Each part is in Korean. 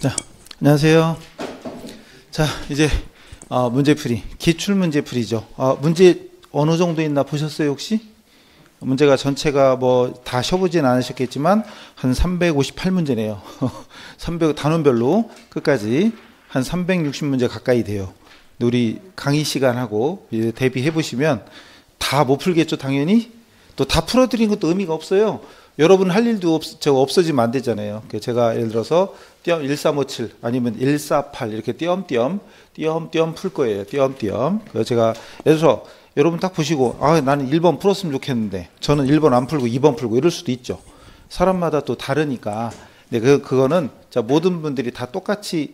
자, 안녕하세요. 자, 이제 문제풀이, 기출문제풀이죠. 문제 어느 정도 있나 보셨어요 혹시? 문제가 전체가 뭐 다 쉬어보진 않으셨겠지만 한 358문제네요. 300 단원별로 끝까지 한 360문제 가까이 돼요. 우리 강의 시간하고 대비해 보시면 다 못 풀겠죠 당연히. 또 다 풀어드린 것도 의미가 없어요. 여러분 할 일도 없어지면 안 되잖아요. 제가 예를 들어서 띄엄 1357 아니면 148 이렇게 띄엄띄엄 풀 거예요. 띄엄띄엄. 그래서 제가 예를 들어서 여러분 딱 보시고 나는 1번 풀었으면 좋겠는데 저는 1번 안 풀고 2번 풀고 이럴 수도 있죠. 사람마다 또 다르니까. 근데 그거는 모든 분들이 다 똑같이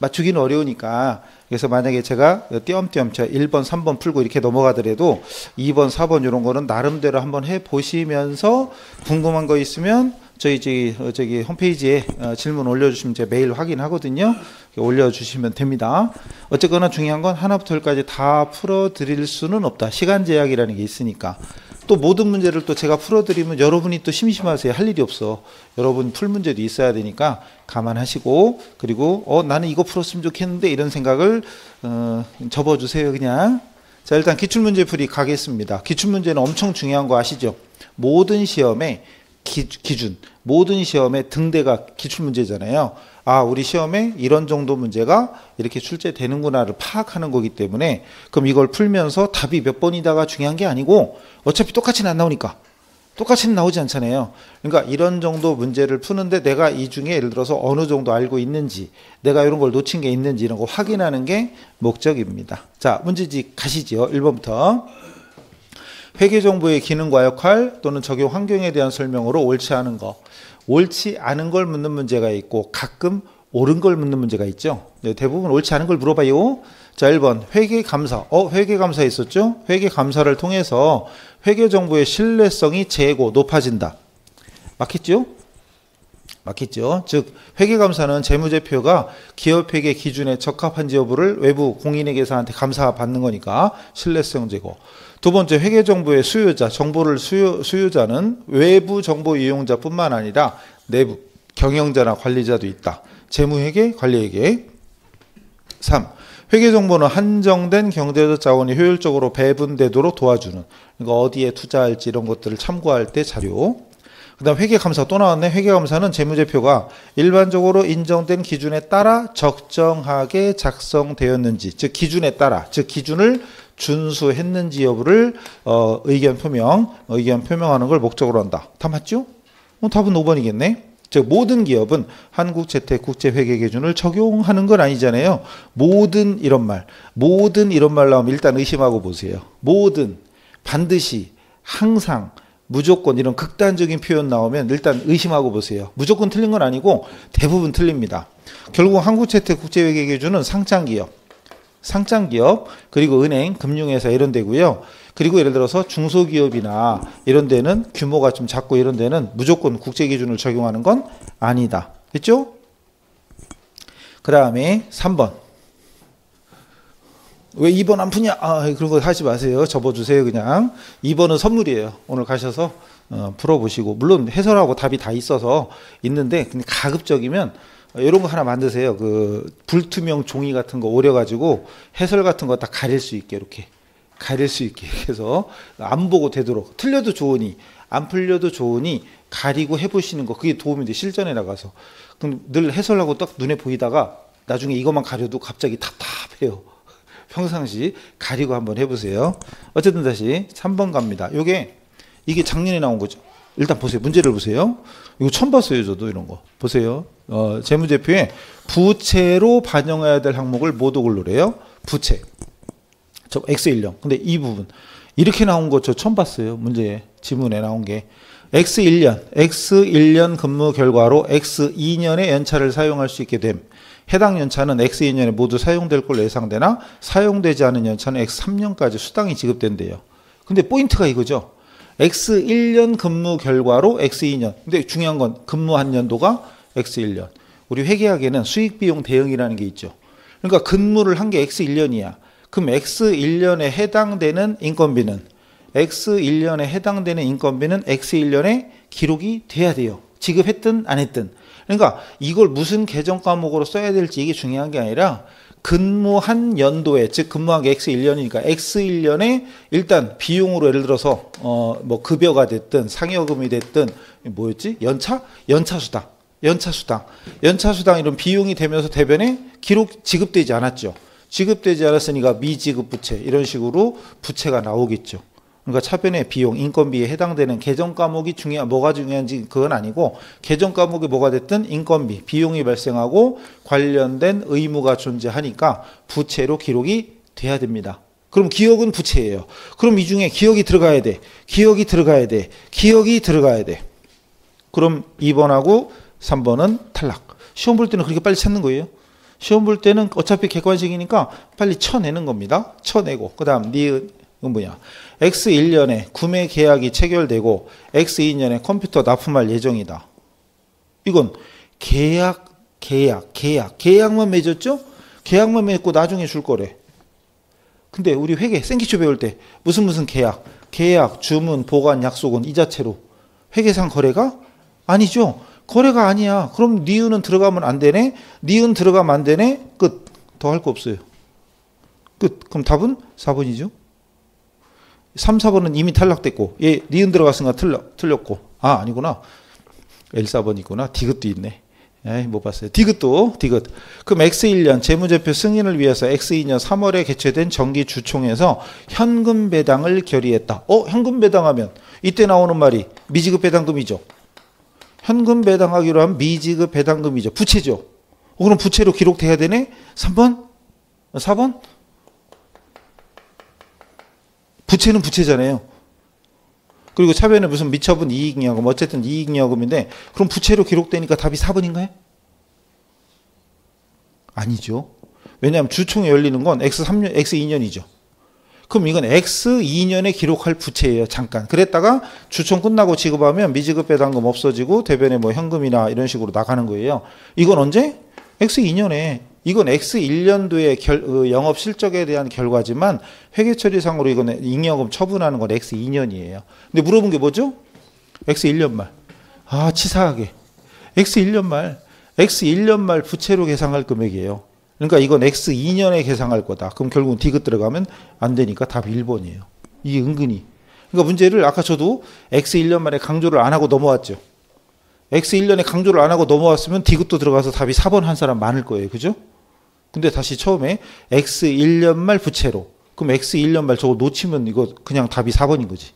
맞추기는 어려우니까. 그래서 만약에 제가 띄엄띄엄 1번, 3번 풀고 이렇게 넘어가더라도 2번, 4번 이런 거는 나름대로 한번 해 보시면서 궁금한 거 있으면 저기 홈페이지에 질문 올려주시면 제가 매일 확인하거든요. 올려주시면 됩니다. 어쨌거나 중요한 건 하나부터 열까지 다 풀어드릴 수는 없다. 시간 제약이라는 게 있으니까. 또 모든 문제를 또 제가 풀어드리면 여러분이 또 심심하세요. 할 일이 없어. 여러분 풀 문제도 있어야 되니까 감안하시고, 그리고 나는 이거 풀었으면 좋겠는데 이런 생각을 접어주세요 그냥. 자, 일단 기출문제풀이 가겠습니다. 기출문제는 엄청 중요한 거 아시죠? 모든 시험의 기준, 모든 시험의 등대가 기출문제잖아요. 우리 시험에 이런 정도 문제가 이렇게 출제되는구나를 파악하는 거기 때문에, 그럼 이걸 풀면서 답이 몇 번이다가 중요한 게 아니고 어차피 똑같이는 안 나오니까. 똑같이는 나오지 않잖아요. 그러니까 이런 정도 문제를 푸는데 내가 이 중에 예를 들어서 어느 정도 알고 있는지, 내가 이런 걸 놓친 게 있는지 이런 거 확인하는 게 목적입니다. 자, 문제집 가시죠. 1번부터. 회계정보의 기능과 역할 또는 적용 환경에 대한 설명으로 옳지 않은 거. 옳지 않은 걸 묻는 문제가 있고 가끔 옳은 걸 묻는 문제가 있죠. 대부분 옳지 않은 걸 물어봐요. 자, 1번 회계감사. 회계감사 있었죠? 회계감사를 통해서 회계정보의 신뢰성이 재고 높아진다. 맞겠죠? 맞겠죠? 즉 회계감사는 재무제표가 기업회계 기준에 적합한지 여부를 외부 공인회계사한테 감사받는 거니까 신뢰성 제고. 두 번째, 회계정보의 수요자, 정보를 수요자는 외부 정보 이용자뿐만 아니라 내부 경영자나 관리자도 있다. 재무회계, 관리회계. 3. 회계정보는 한정된 경제적 자원이 효율적으로 배분되도록 도와주는, 그러니까 어디에 투자할지 이런 것들을 참고할 때 자료. 그 다음 회계감사 또 나왔네. 회계감사는 재무제표가 일반적으로 인정된 기준에 따라 적정하게 작성되었는지, 즉 기준에 따라, 즉 기준을 준수했는지 여부를 의견 표명하는 걸 목적으로 한다. 다 맞죠? 답은 5번이겠네. 즉 모든 기업은 한국재택국제회계기준을 적용하는 건 아니잖아요. 모든 이런 말 나오면 일단 의심하고 보세요. 모든, 반드시, 항상, 무조건 이런 극단적인 표현 나오면 일단 의심하고 보세요. 무조건 틀린 건 아니고 대부분 틀립니다. 결국 한국재택국제회계기준은 상장기업, 그리고 은행, 금융회사 이런 데고요. 그리고 예를 들어서 중소기업이나 이런 데는 규모가 좀 작고 이런 데는 무조건 국제기준을 적용하는 건 아니다. 됐죠? 그 다음에 3번. 왜 2번 안 푸냐? 그런 거 하지 마세요. 접어주세요 그냥. 2번은 선물이에요. 오늘 가셔서 풀어보시고. 물론 해설하고 답이 다 있어서 있는데 근데 가급적이면 이런 거 하나 만드세요. 그 불투명 종이 같은 거 오려가지고 해설 같은 거 다 가릴 수 있게 이렇게 가릴 수 있게 해서 안 보고 되도록, 틀려도 좋으니 안 풀려도 좋으니 가리고 해보시는 거, 그게 도움이 돼. 실전에 나가서. 그럼 늘 해설하고 딱 눈에 보이다가 나중에 이것만 가려도 갑자기 답답해요. 평상시 가리고 한번 해보세요. 어쨌든 다시 3번 갑니다. 이게 작년에 나온 거죠. 일단 보세요. 문제를 보세요. 이거 처음 봤어요. 저도 이런 거. 보세요. 재무제표에 부채로 반영해야 될 항목을 모두 고르래요. 부채. 저 X1년. 근데 이 부분. 이렇게 나온 거 저 처음 봤어요. 문제 지문에 나온 게. X1년 근무 결과로 X2년의 연차를 사용할 수 있게 됨. 해당 연차는 X2년에 모두 사용될 걸로 예상되나 사용되지 않은 연차는 X3년까지 수당이 지급된대요. 근데 포인트가 이거죠. X1년 근무 결과로 X2년. 근데 중요한 건 근무한 연도가 X1년. 우리 회계학에는 수익비용 대응이라는 게 있죠. 그러니까 근무를 한 게 X1년이야. 그럼 X1년에 해당되는 인건비는 X1년에 해당되는 인건비는 X1년에 기록이 돼야 돼요. 지급했든 안 했든. 그러니까 이걸 무슨 계정 과목으로 써야 될지 이게 중요한 게 아니라 근무한 연도에, 즉 근무한 게 X1년이니까 X1년에 일단 비용으로 예를 들어서 뭐 급여가 됐든 상여금이 됐든 뭐였지? 연차수당 이런 비용이 되면서 대변에 기록 지급되지 않았죠. 지급되지 않았으니까 미지급 부채 이런 식으로 부채가 나오겠죠. 그러니까 차변의 비용, 인건비에 해당되는 계정 과목이 뭐가 중요한지 그건 아니고 계정 과목이 뭐가 됐든 인건비, 비용이 발생하고 관련된 의무가 존재하니까 부채로 기록이 돼야 됩니다. 그럼 기억은 부채예요. 그럼 이 중에 기억이 들어가야 돼. 기억이 들어가야 돼. 그럼 2번하고 3번은 탈락. 시험 볼 때는 그렇게 빨리 찾는 거예요. 시험 볼 때는 어차피 객관식이니까 빨리 쳐내는 겁니다. 쳐내고 그 다음 이건 뭐냐, X1년에 구매 계약이 체결되고 X2년에 컴퓨터 납품할 예정이다. 이건 계약만 맺었죠? 계약만 맺고 나중에 줄 거래. 근데 우리 회계 생기초 배울 때 무슨 계약, 주문, 보관, 약속은 이 자체로 회계상 거래가 아니죠. 거래가 아니야. 그럼 니은은 들어가면 안 되네. 니은 들어가면 안 되네. 끝. 더 할 거 없어요. 끝. 그럼 답은 4번이죠. 3, 4번은 이미 탈락됐고, 얘 니은 들어갔으니까 틀렸고. 아, 아니구나. L 4번이구나. 디귿도 있네. 에이, 못 봤어요. 디귿. 그럼 X1년 재무제표 승인을 위해서 X2년 3월에 개최된 정기주총에서 현금 배당을 결의했다. 현금 배당하면 이때 나오는 말이 미지급 배당금이죠. 현금 배당하기로 한 미지급 배당금이죠. 부채죠. 그럼 부채로 기록돼야 되네? 3번? 4번? 부채는 부채잖아요. 그리고 차변에 무슨 미처분 이익여금, 어쨌든 이익여금인데 그럼 부채로 기록되니까 답이 4번인가요? 아니죠. 왜냐하면 주총이 열리는 건 X2년이죠. 그럼 이건 X2년에 기록할 부채예요. 잠깐. 그랬다가 주총 끝나고 지급하면 미지급 배당금 없어지고 대변에 뭐 현금이나 이런 식으로 나가는 거예요. 이건 언제? X2년에. 이건 X1년도의 영업 실적에 대한 결과지만 회계 처리상으로 이건 잉여금 처분하는 건 X2년이에요. 근데 물어본 게 뭐죠? X1년 말. 아, 치사하게. X1년 말 부채로 계상할 금액이에요. 그러니까 이건 X2년에 계상할 거다. 그럼 결국은 디귿 들어가면 안 되니까 답 1번이에요. 이게 은근히. 그러니까 문제를 아까 저도 X1년 만에 강조를 안 하고 넘어왔죠. X1년에 강조를 안 하고 넘어왔으면 디귿도 들어가서 답이 4번 한 사람 많을 거예요. 그죠? 근데 다시 처음에 X1년 말 부채로. 그럼 X1년 말 저거 놓치면 이거 그냥 답이 4번인 거지.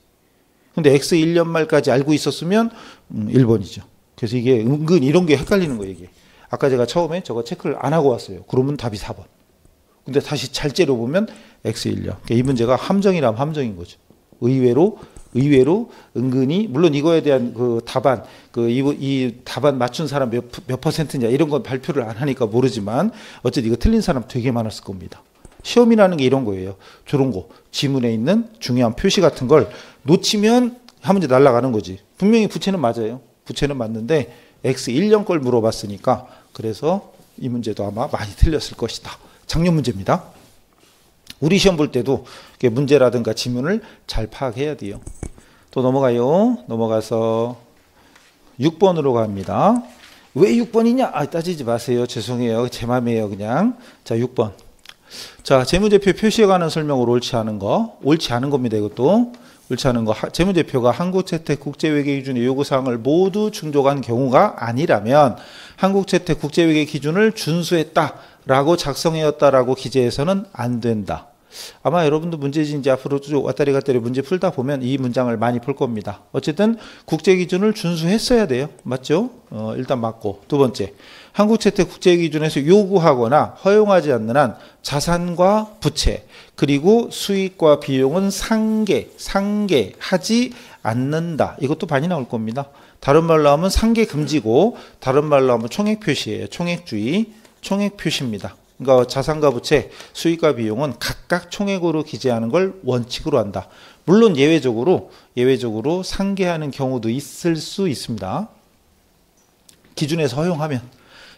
근데 X1년 말까지 알고 있었으면 1번이죠. 그래서 이게 은근 이런 게 헷갈리는 거예요. 이게. 아까 제가 처음에 저거 체크를 안 하고 왔어요. 그러면 답이 4번. 근데 다시 잘 째려보면 X1년. 그러니까 이 문제가 함정이라면 함정인 거죠. 의외로 은근히 물론 이거에 대한 그 답안 이 답안 맞춘 사람 몇 퍼센트냐 이런 건 발표를 안 하니까 모르지만 어쨌든 이거 틀린 사람 되게 많았을 겁니다. 시험이라는 게 이런 거예요. 저런 거 지문에 있는 중요한 표시 같은 걸 놓치면 한 문제 날아가는 거지. 분명히 부채는 맞아요. 부채는 맞는데 X1년 걸 물어봤으니까 그래서 이 문제도 아마 많이 틀렸을 것이다. 작년 문제입니다. 우리 시험 볼 때도 문제라든가 지문을 잘 파악해야 돼요. 또 넘어가서 6번으로 갑니다. 왜 6번이냐? 따지지 마세요. 죄송해요. 제 맘이에요. 그냥. 자, 6번. 자, 재무제표 표시에 관한 설명으로 옳지 않은 겁니다. 이것도. 옳지 않은 거. 재무제표가 한국채택 국제회계 기준의 요구사항을 모두 충족한 경우가 아니라면 한국채택 국제회계 기준을 준수했다라고 작성하였다라고 기재해서는 안 된다. 아마 여러분도 문제지 이제 앞으로 쭉 왔다리 갔다리 문제 풀다 보면 이 문장을 많이 풀 겁니다. 어쨌든 국제기준을 준수했어야 돼요. 맞죠? 일단 맞고. 두 번째, 한국채택 국제기준에서 요구하거나 허용하지 않는 한 자산과 부채 그리고 수익과 비용은 상계하지 않는다. 이것도 많이 나올 겁니다. 다른 말로 하면 상계 금지고 다른 말로 하면 총액 표시예요. 총액주의, 총액 표시입니다. 그러니까 자산과 부채, 수익과 비용은 각각 총액으로 기재하는 걸 원칙으로 한다. 물론 예외적으로 상계하는 경우도 있을 수 있습니다. 기준에서 허용하면.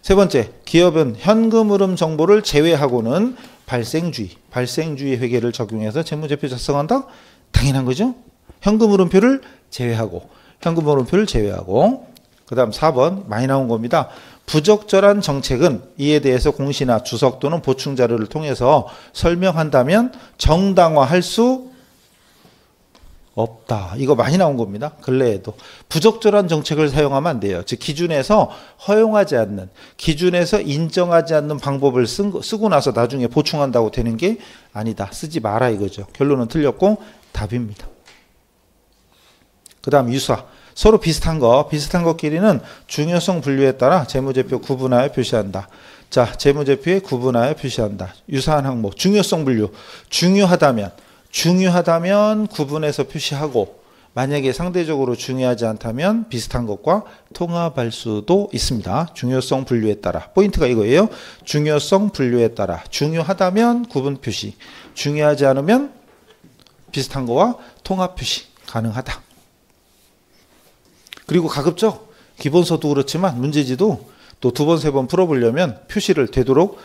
세 번째, 기업은 현금 흐름 정보를 제외하고는 발생주의 회계를 적용해서 재무제표 작성한다? 당연한 거죠. 현금 흐름표를 제외하고 그 다음 4번 많이 나온 겁니다. 부적절한 정책은 이에 대해서 공시나 주석 또는 보충 자료를 통해서 설명한다면 정당화할 수 없다. 이거 많이 나온 겁니다. 근래에도. 부적절한 정책을 사용하면 안 돼요. 즉 기준에서 허용하지 않는, 기준에서 인정하지 않는 방법을 쓰고 나서 나중에 보충한다고 되는 게 아니다. 쓰지 마라 이거죠. 결론은 틀렸고 답입니다. 그 다음 유사. 서로 비슷한 것끼리는 중요성 분류에 따라 재무제표 구분하여 표시한다. 자, 재무제표에 구분하여 표시한다. 유사한 항목. 중요성 분류. 중요하다면 구분해서 표시하고, 만약에 상대적으로 중요하지 않다면 비슷한 것과 통합할 수도 있습니다. 중요성 분류에 따라. 포인트가 이거예요. 중요성 분류에 따라. 중요하다면 구분 표시. 중요하지 않으면 비슷한 거와 통합 표시 가능하다. 그리고 가급적 기본서도 그렇지만 문제지도 또 두 번, 세 번 풀어보려면 표시를 되도록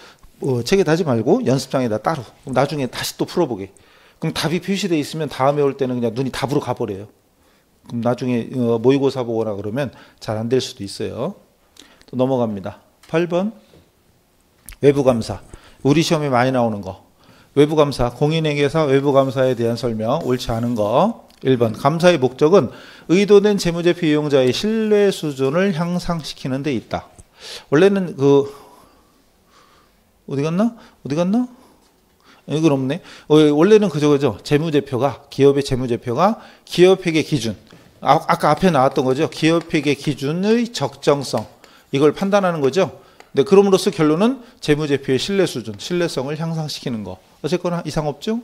책에다 하지 말고 연습장에다 따로. 그럼 나중에 다시 또 풀어보게. 그럼 답이 표시되어 있으면 다음에 올 때는 그냥 눈이 답으로 가버려요. 그럼 나중에 모의고사 보거나 그러면 잘 안 될 수도 있어요. 또 넘어갑니다. 8번 외부감사. 우리 시험에 많이 나오는 거. 외부감사, 공인회계사 외부감사에 대한 설명, 옳지 않은 거. 1번 감사의 목적은 의도된 재무제표 이용자의 신뢰 수준을 향상시키는 데 있다. 원래는 어디 갔나? 이건 없네. 원래는 그죠. 재무제표가, 기업의 재무제표가 기업회계 기준. 아까 앞에 나왔던 거죠. 기업회계 기준의 적정성. 이걸 판단하는 거죠. 네, 그럼으로써 결론은 재무제표의 신뢰 수준, 신뢰성을 향상시키는 거. 어쨌거나 이상 없죠?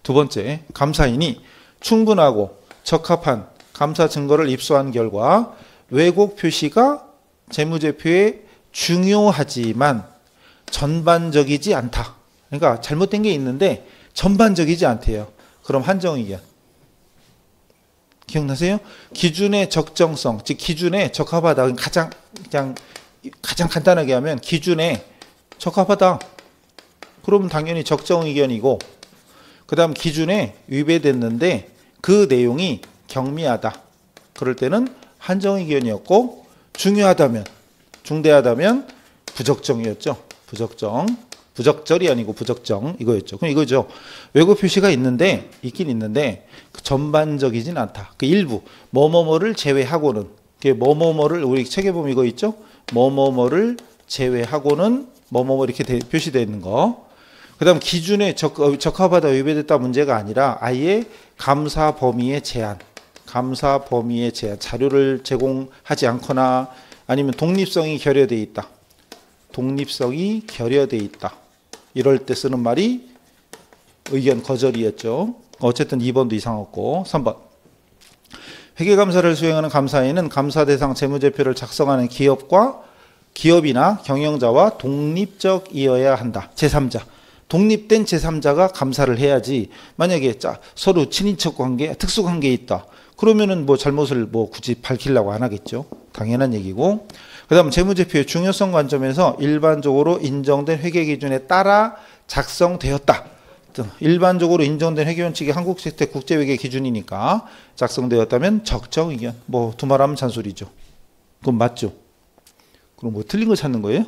두 번째, 감사인이 충분하고 적합한 감사 증거를 입수한 결과 왜곡 표시가 재무제표에 중요하지만 전반적이지 않다. 그러니까 잘못된 게 있는데 전반적이지 않대요. 그럼 한정의견. 기억나세요? 기준의 적정성, 즉 기준에 적합하다. 가장 간단하게 하면 기준에 적합하다. 그러면 당연히 적정의견이고, 그 다음 기준에 위배됐는데 그 내용이 경미하다. 그럴 때는 한정의견이었고, 중요하다면, 중대하다면 부적정이었죠. 부적절이 아니고 부적정 이거였죠. 그럼 이거죠. 왜곡 표시가 있긴 있는데 전반적이진 않다. 그 일부 뭐뭐뭐를 제외하고는, 뭐뭐뭐를 우리 책에 보면 이거 있죠. 뭐뭐뭐를 제외하고는 뭐뭐뭐 이렇게 표시되어 있는 거. 그다음 기준에 적합하다 위배됐다 문제가 아니라 아예 감사 범위의 제한, 자료를 제공하지 않거나 아니면 독립성이 결여되어 있다. 이럴 때 쓰는 말이 의견 거절이었죠. 어쨌든 2번도 이상했고. 3번 회계감사를 수행하는 감사인은 감사 대상 재무제표를 작성하는 기업이나 경영자와 독립적이어야 한다. 제3자. 독립된 제3자가 감사를 해야지. 만약에 서로 친인척 관계, 특수관계에 있다. 그러면은 잘못을 굳이 밝히려고 안 하겠죠. 당연한 얘기고. 그 다음 재무제표의 중요성 관점에서 일반적으로 인정된 회계기준에 따라 작성되었다. 일반적으로 인정된 회계원칙이 한국재택 국제회계 기준이니까 작성되었다면 적정의견. 두말하면 잔소리죠. 그건 맞죠? 그럼 틀린 거 찾는 거예요?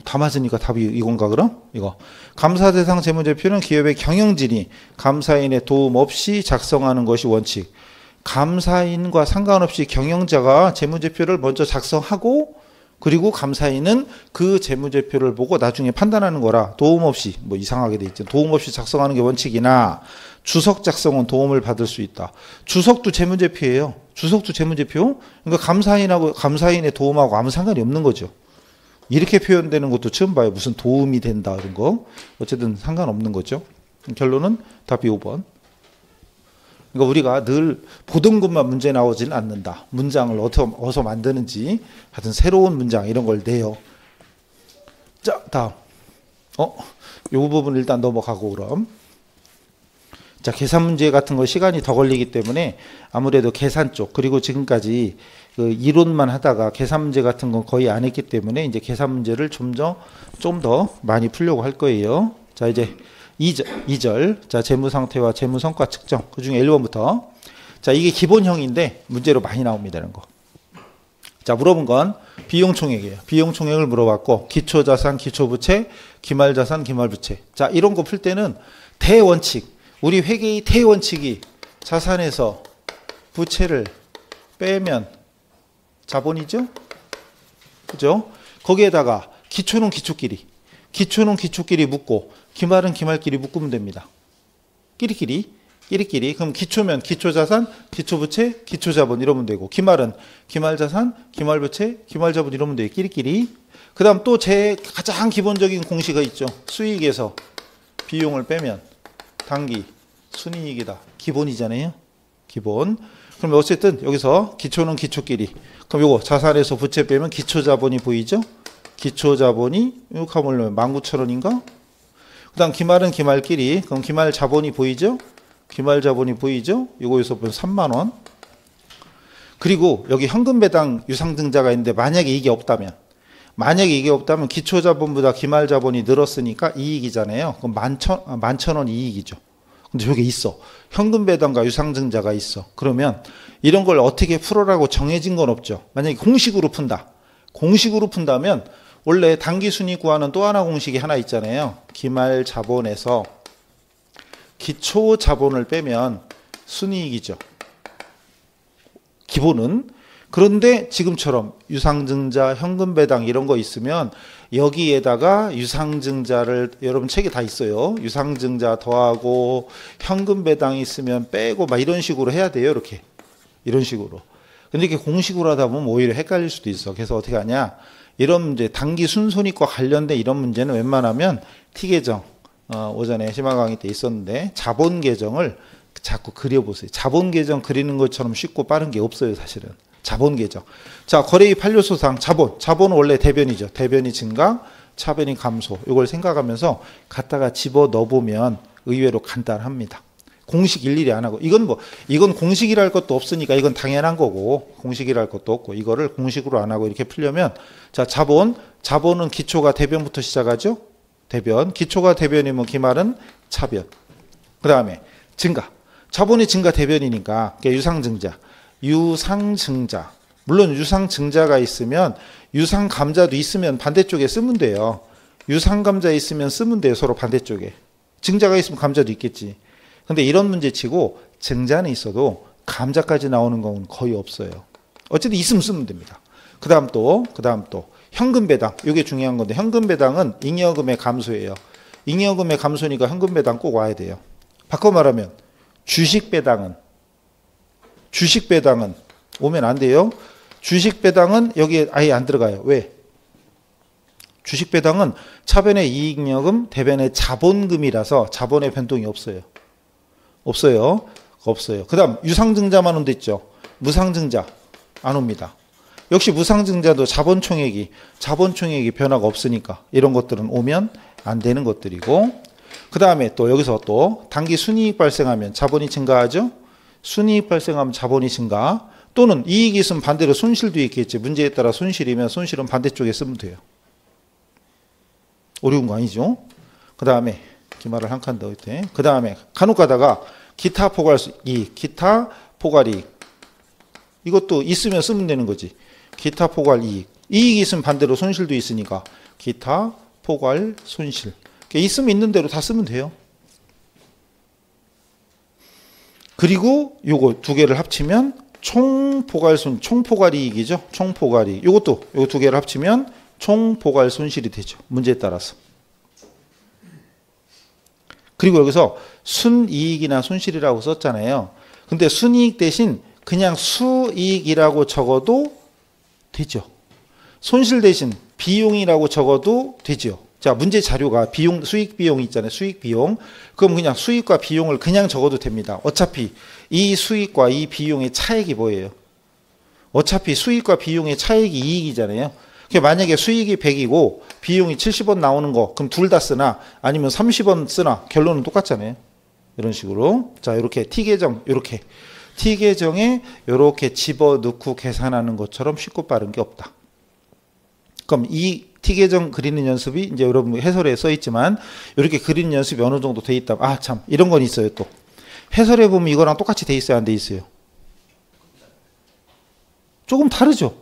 다 맞으니까 답이 이건가 그럼? 이거. 감사 대상 재무제표는 기업의 경영진이 감사인의 도움 없이 작성하는 것이 원칙. 감사인과 상관없이 경영자가 재무제표를 먼저 작성하고, 그리고 감사인은 그 재무제표를 보고 나중에 판단하는 거라 도움 없이, 이상하게 돼 있죠. 도움 없이 작성하는 게 원칙이나 주석 작성은 도움을 받을 수 있다. 주석도 재무제표예요. 주석도 재무제표. 그러니까 감사인의 도움하고 아무 상관이 없는 거죠. 이렇게 표현되는 것도 처음 봐요. 무슨 도움이 된다 이런 거. 어쨌든 상관없는 거죠. 결론은 답이 5번. 그러니까 우리가 늘 보던 것만 문제 나오지는 않는다. 문장을 어디서 만드는지, 하여튼 새로운 문장 이런 걸 내요. 자, 다음. 이 부분 일단 넘어가고 그럼. 자, 계산 문제 같은 거 시간이 더 걸리기 때문에 아무래도 계산 쪽, 그리고 지금까지 이론만 하다가 계산 문제 같은 건 거의 안 했기 때문에 이제 계산 문제를 좀 더 많이 풀려고 할 거예요. 자, 이제 2절. 자, 재무 상태와 재무 성과 측정. 그 중에 1번부터. 자, 이게 기본형인데 문제로 많이 나옵니다. 이런 거. 자, 물어본 건 비용총액이에요. 비용총액을 물어봤고 기초자산, 기초부채, 기말자산, 기말부채. 자, 이런 거 풀 때는 대원칙, 우리 회계의 대원칙이 자산에서 부채를 빼면 자본이죠? 그죠? 거기에다가 기초는 기초끼리, 기초는 기초끼리 묶고 기말은 기말끼리 묶으면 됩니다. 끼리끼리. 그럼 기초면 기초자산, 기초부채, 기초자본 이러면 되고 기말은 기말자산, 기말부채, 기말자본 이러면 돼요. 끼리끼리. 그 다음 또 제 가장 기본적인 공식이 있죠. 수익에서 비용을 빼면 당기 순이익이다. 기본이잖아요. 기본. 그럼 어쨌든 여기서 기초는 기초끼리. 그럼 요거 자산에서 부채 빼면 기초자본이 보이죠? 기초자본이 이렇게 하면 19,000원인가? 그 다음 기말은 기말끼리. 그럼 기말자본이 보이죠? 기말자본이 보이죠? 요거에서 보면 3만원. 그리고 여기 현금배당 유상증자가 있는데 만약에 이게 없다면 기초자본보다 기말자본이 늘었으니까 이익이잖아요. 그럼 11,000원 이익이죠. 근데 저게 있어. 현금배당과 유상증자가 있어. 그러면 이런 걸 어떻게 풀어라고 정해진 건 없죠. 만약에 공식으로 푼다. 공식으로 푼다면 원래 당기순이익 구하는 또 하나 공식이 하나 있잖아요. 기말자본에서 기초자본을 빼면 순이익이죠. 기본은. 그런데 지금처럼 유상증자, 현금배당 이런 거 있으면 여기에다가 유상증자를 여러분 책에 다 있어요. 유상증자 더하고 현금배당 있으면 빼고 막 이런 식으로 해야 돼요. 이렇게. 이런 식으로. 근데 이렇게 공식으로 하다 보면 오히려 헷갈릴 수도 있어. 그래서 어떻게 하냐. 이런 문제, 당기 순손익과 관련된 이런 문제는 웬만하면 T계정, 오전에 심화 강의 때 있었는데 자본 계정을 자꾸 그려보세요. 자본 계정 그리는 것처럼 쉽고 빠른 게 없어요. 사실은. 자본 계정. 자, 거래의 판료소상 자본은 원래 대변이죠. 대변이 증가, 차변이 감소. 이걸 생각하면서 갖다가 집어 넣어보면 의외로 간단합니다. 공식 일일이 안 하고 이건 공식이랄 것도 없으니까 이건 당연한 거고 공식이랄 것도 없고 이거를 공식으로 안 하고 이렇게 풀려면 자, 자본은 기초가 대변부터 시작하죠. 대변. 기초가 대변이면 기말은 차변. 그 다음에 증가. 자본이 증가 대변이니까 유상증자. 물론 유상증자가 있으면 유상감자도 있으면 반대쪽에 쓰면 돼요. 유상감자 있으면 쓰면 돼요. 서로 반대쪽에. 증자가 있으면 감자도 있겠지. 근데 이런 문제치고 증자는 있어도 감자까지 나오는 건 거의 없어요. 어쨌든 있으면 쓰면 됩니다. 그 다음 또 현금배당. 이게 중요한 건데 현금배당은 잉여금의 감소예요. 잉여금의 감소니까 현금배당 꼭 와야 돼요. 바꿔 말하면 주식배당은 오면 안 돼요. 주식배당은 여기에 아예 안 들어가요. 왜? 주식배당은 차변의 이익여금, 대변의 자본금이라서 자본의 변동이 없어요. 그 다음 유상증자만 온 데 있죠. 무상증자 안 옵니다. 역시 무상증자도 자본총액이 변화가 없으니까 이런 것들은 오면 안 되는 것들이고 그 다음에 또 여기서 또 단기 순이익 발생하면 자본이 증가하죠. 순이익 발생하면 자본이 증가 또는 이익이 있으면 반대로 손실도 있겠지. 문제에 따라 손실이면 손실은 반대쪽에 쓰면 돼요. 어려운 거 아니죠. 그 다음에 기말을 한 칸 더 있대. 그 다음에 간혹 가다가 기타 포괄이익, 기타 포괄이익 이것도 있으면 쓰면 되는 거지. 기타 포괄이익. 이익이 있으면 반대로 손실도 있으니까 기타 포괄 손실. 있으면 있는 대로 다 쓰면 돼요. 그리고 요거 두 개를 합치면 총포괄이익이죠. 총포괄이익. 요거 두 개를 합치면 총포괄 손실이 되죠. 문제에 따라서. 그리고 여기서 순이익이나 손실이라고 썼잖아요. 근데 순이익 대신 그냥 수이익이라고 적어도 되죠. 손실 대신 비용이라고 적어도 되죠. 자, 문제 자료가 수익 비용이 있잖아요. 수익 비용. 그럼 그냥 수익과 비용을 그냥 적어도 됩니다. 어차피 이 수익과 이 비용의 차액이 뭐예요? 어차피 수익과 비용의 차액이 이익이잖아요. 만약에 수익이 100이고 비용이 70원 나오는 거 그럼 둘 다 쓰나 아니면 30원 쓰나 결론은 똑같잖아요. 이런 식으로. 자, 이렇게 T계정에 이렇게 집어넣고 계산하는 것처럼 쉽고 빠른 게 없다. 그럼 이 T계정 그리는 연습이 이제 여러분 해설에 써 있지만 이렇게 그리는 연습이 어느 정도 돼 있다. 아, 참. 이런 건 있어요, 또. 해설에 보면 이거랑 똑같이 돼 있어요, 안 돼 있어요? 조금 다르죠.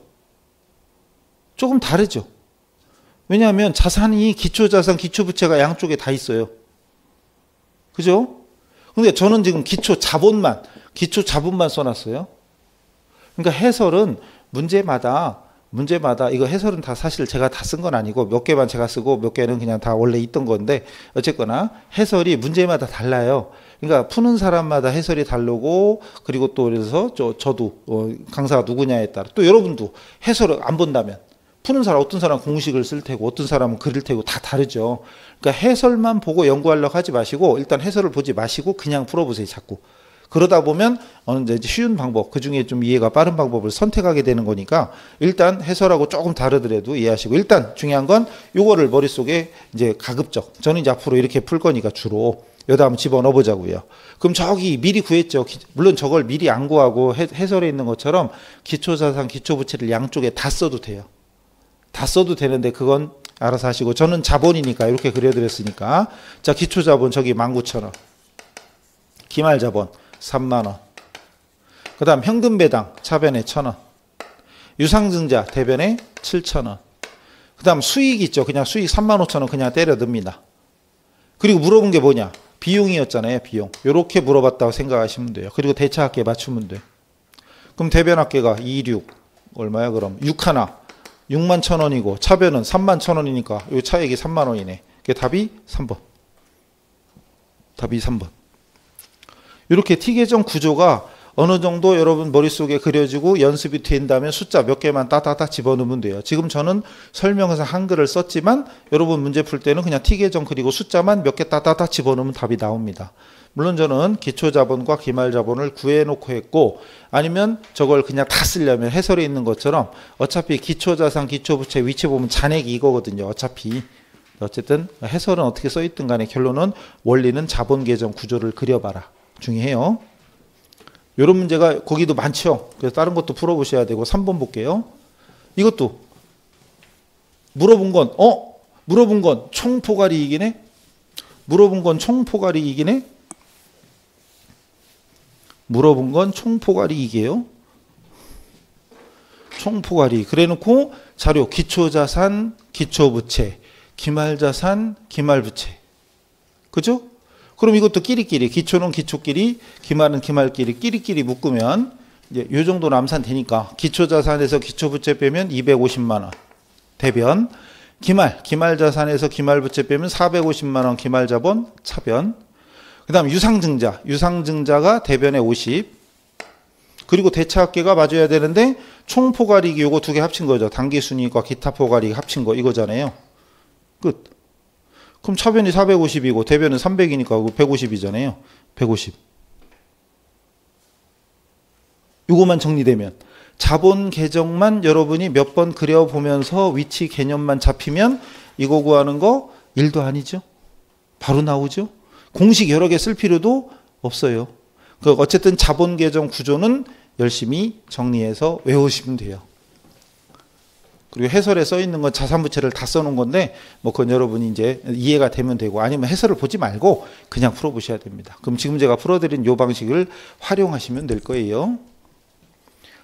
조금 다르죠. 왜냐하면 자산이 기초자산, 기초부채가 양쪽에 다 있어요. 그죠? 근데 저는 지금 기초자본만 써놨어요. 그러니까 해설은 문제마다 이거 해설은 다 사실 제가 다 쓴 건 아니고 몇 개만 제가 쓰고 몇 개는 그냥 다 원래 있던 건데 어쨌거나 해설이 문제마다 달라요. 그러니까 푸는 사람마다 해설이 다르고 그리고 또 그래서 저도 강사가 누구냐에 따라 또 여러분도 해설을 안 본다면 푸는 사람 어떤 사람은 공식을 쓸 테고 어떤 사람은 그릴 테고 다 다르죠. 그러니까 해설만 보고 연구하려고 하지 마시고 일단 해설을 보지 마시고 그냥 풀어보세요. 자꾸. 그러다 보면 어느 이제 쉬운 방법, 그중에 좀 이해가 빠른 방법을 선택하게 되는 거니까 일단 해설하고 조금 다르더라도 이해하시고 일단 중요한 건 요거를 머릿속에 이제 가급적 저는 이제 앞으로 이렇게 풀 거니까 주로 여기다 한번 집어넣어 보자고요. 그럼 저기 미리 구했죠. 물론 저걸 미리 안 구하고 해설에 있는 것처럼 기초자산, 기초부채를 양쪽에 다 써도 돼요. 다 써도 되는데 그건 알아서 하시고 저는 자본이니까 이렇게 그려드렸으니까 자 기초자본 저기 19,000원 기말자본 3만원 그 다음 현금배당 차변에 1,000원 유상증자 대변에 7,000원 그 다음 수익 있죠. 그냥 수익 35,000원 그냥 때려 듭니다. 그리고 물어본 게 뭐냐 비용이었잖아요. 비용 이렇게 물어봤다고 생각하시면 돼요. 그리고 대차합계 맞추면 돼요. 그럼 대변합계가 26 얼마야 그럼 61 61,000원이고 차변은 31,000원이니까 이 차액이 3만원이네. 그게 답이 3번. 답이 3번. 이렇게 T계정 구조가 어느 정도 여러분 머릿속에 그려지고 연습이 된다면 숫자 몇 개만 따다다 집어넣으면 돼요. 지금 저는 설명에서 한글을 썼지만 여러분 문제 풀 때는 그냥 T계정 그리고 숫자만 몇 개 따다다 집어넣으면 답이 나옵니다. 물론 저는 기초자본과 기말자본을 구해놓고 했고 아니면 저걸 그냥 다 쓰려면 해설에 있는 것처럼 어차피 기초자산, 기초부채 위치 보면 잔액이 이거거든요. 어차피. 어쨌든 해설은 어떻게 써있든 간에 결론은 원리는 자본계정 구조를 그려봐라. 중요해요. 이런 문제가 거기도 많죠. 그래서 다른 것도 풀어보셔야 되고 3번 볼게요. 이것도 물어본 건 총포괄이 이기네? 물어본 건 총포괄이 이기네? 물어본 건 총포괄이 이게요. 총포괄이 그래놓고 자료 기초자산, 기초부채, 기말자산, 기말부채. 그죠? 그럼 이것도 끼리끼리 기초는 기초끼리, 기말은 기말끼리 끼리끼리 묶으면 이제 요 정도는 암산되니까 기초자산에서 기초부채 빼면 250만 원 대변, 기말자산에서 기말부채 빼면 450만 원 기말자본 차변. 그 다음 유상증자가 대변에 50 그리고 대차합계가 맞아야 되는데 총포괄이익이 요거 두 개 합친 거죠. 당기순이익과 기타포괄이익 합친 거 이거잖아요. 끝. 그럼 차변이 450이고 대변은 300이니까 150이잖아요. 150 요거만 정리되면 자본 계정만 여러분이 몇 번 그려보면서 위치 개념만 잡히면 이거 구하는 거 일도 아니죠. 바로 나오죠. 공식 여러 개 쓸 필요도 없어요. 어쨌든 자본 계정 구조는 열심히 정리해서 외우시면 돼요. 그리고 해설에 써 있는 건 자산부채를 다 써놓은 건데 뭐 그건 여러분이 이제 이해가 되면 되고 아니면 해설을 보지 말고 그냥 풀어보셔야 됩니다. 그럼 지금 제가 풀어드린 요 방식을 활용하시면 될 거예요.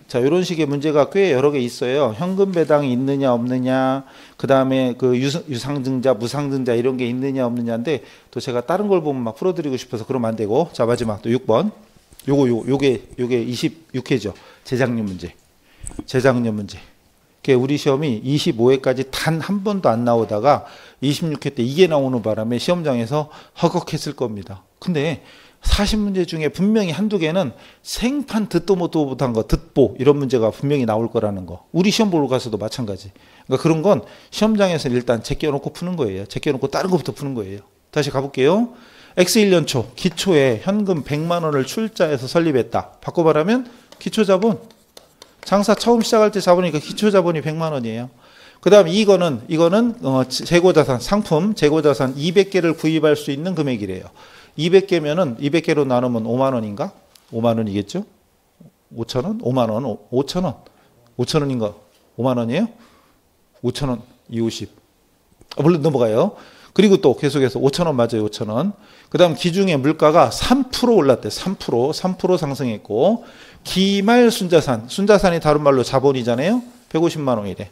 자, 이런 식의 문제가 꽤 여러 개 있어요. 현금 배당이 있느냐 없느냐, 그 다음에 그 유상증자, 무상증자 이런 게 있느냐 없느냐인데 또 제가 다른 걸 보면 막 풀어드리고 싶어서 그러면 안 되고 자 마지막 또 6번 요게 26회죠. 재작년 문제. 우리 시험이 25회까지 단 한 번도 안 나오다가 26회 때 이게 나오는 바람에 시험장에서 허걱했을 겁니다. 근데 40문제 중에 분명히 한두 개는 생판 듣도 못한 거, 듣보 이런 문제가 분명히 나올 거라는 거. 우리 시험 보러 가서도 마찬가지. 그러니까 그런 건 시험장에서 일단 제껴놓고 푸는 거예요. 제껴놓고 다른 것부터 푸는 거예요. 다시 가볼게요. X 1년 초 기초에 현금 100만 원을 출자해서 설립했다. 바꿔 말하면 기초자본. 장사 처음 시작할 때 자본이니까 기초자본이 100만 원이에요. 그 다음 이거는 재고자산, 상품 재고자산 200개를 구입할 수 있는 금액이래요. 200개면은 200개로 나누면 5만 원인가? 5만 원이겠죠? 5천 원? 5만 원? 5천 원? 5천 원인가? 5만 원이에요? 5천 원, 250. 물론 넘어가요. 그리고 또 계속해서 5천 원 맞아요. 5천 원. 그 다음 기중의 물가가 3% 올랐대. 3% 상승했고 기말 순자산이 다른 말로 자본이잖아요. 150만 원이래.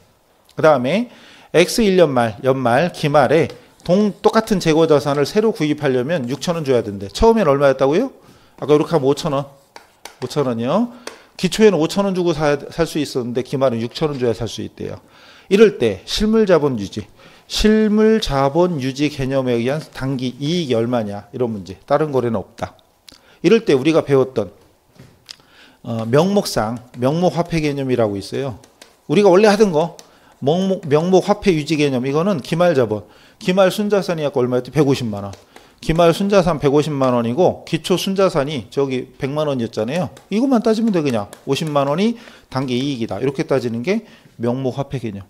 그 다음에 X 1년 말, 연말, 기말에 똑같은 재고자산을 새로 구입하려면 6,000원 줘야 된대. 처음엔 얼마였다고요? 아까 이렇게 하면 5,000원. 5,000원이요. 기초에는 5,000원 주고 살 수 있었는데 기말은 6,000원 줘야 살 수 있대요. 이럴 때 실물자본 유지. 실물자본 유지 개념에 의한 단기 이익이 얼마냐 이런 문제. 다른 거래는 없다. 이럴 때 우리가 배웠던 명목상 명목화폐 개념이라고 있어요. 우리가 원래 하던 거 명목화폐 유지 개념 이거는 기말자본. 기말 순자산이 아까 얼마였지? 150만 원. 기말 순자산 150만 원이고 기초 순자산이 저기 100만 원이었잖아요. 이것만 따지면 돼 그냥. 50만 원이 단기 이익이다. 이렇게 따지는 게 명목화폐 개념.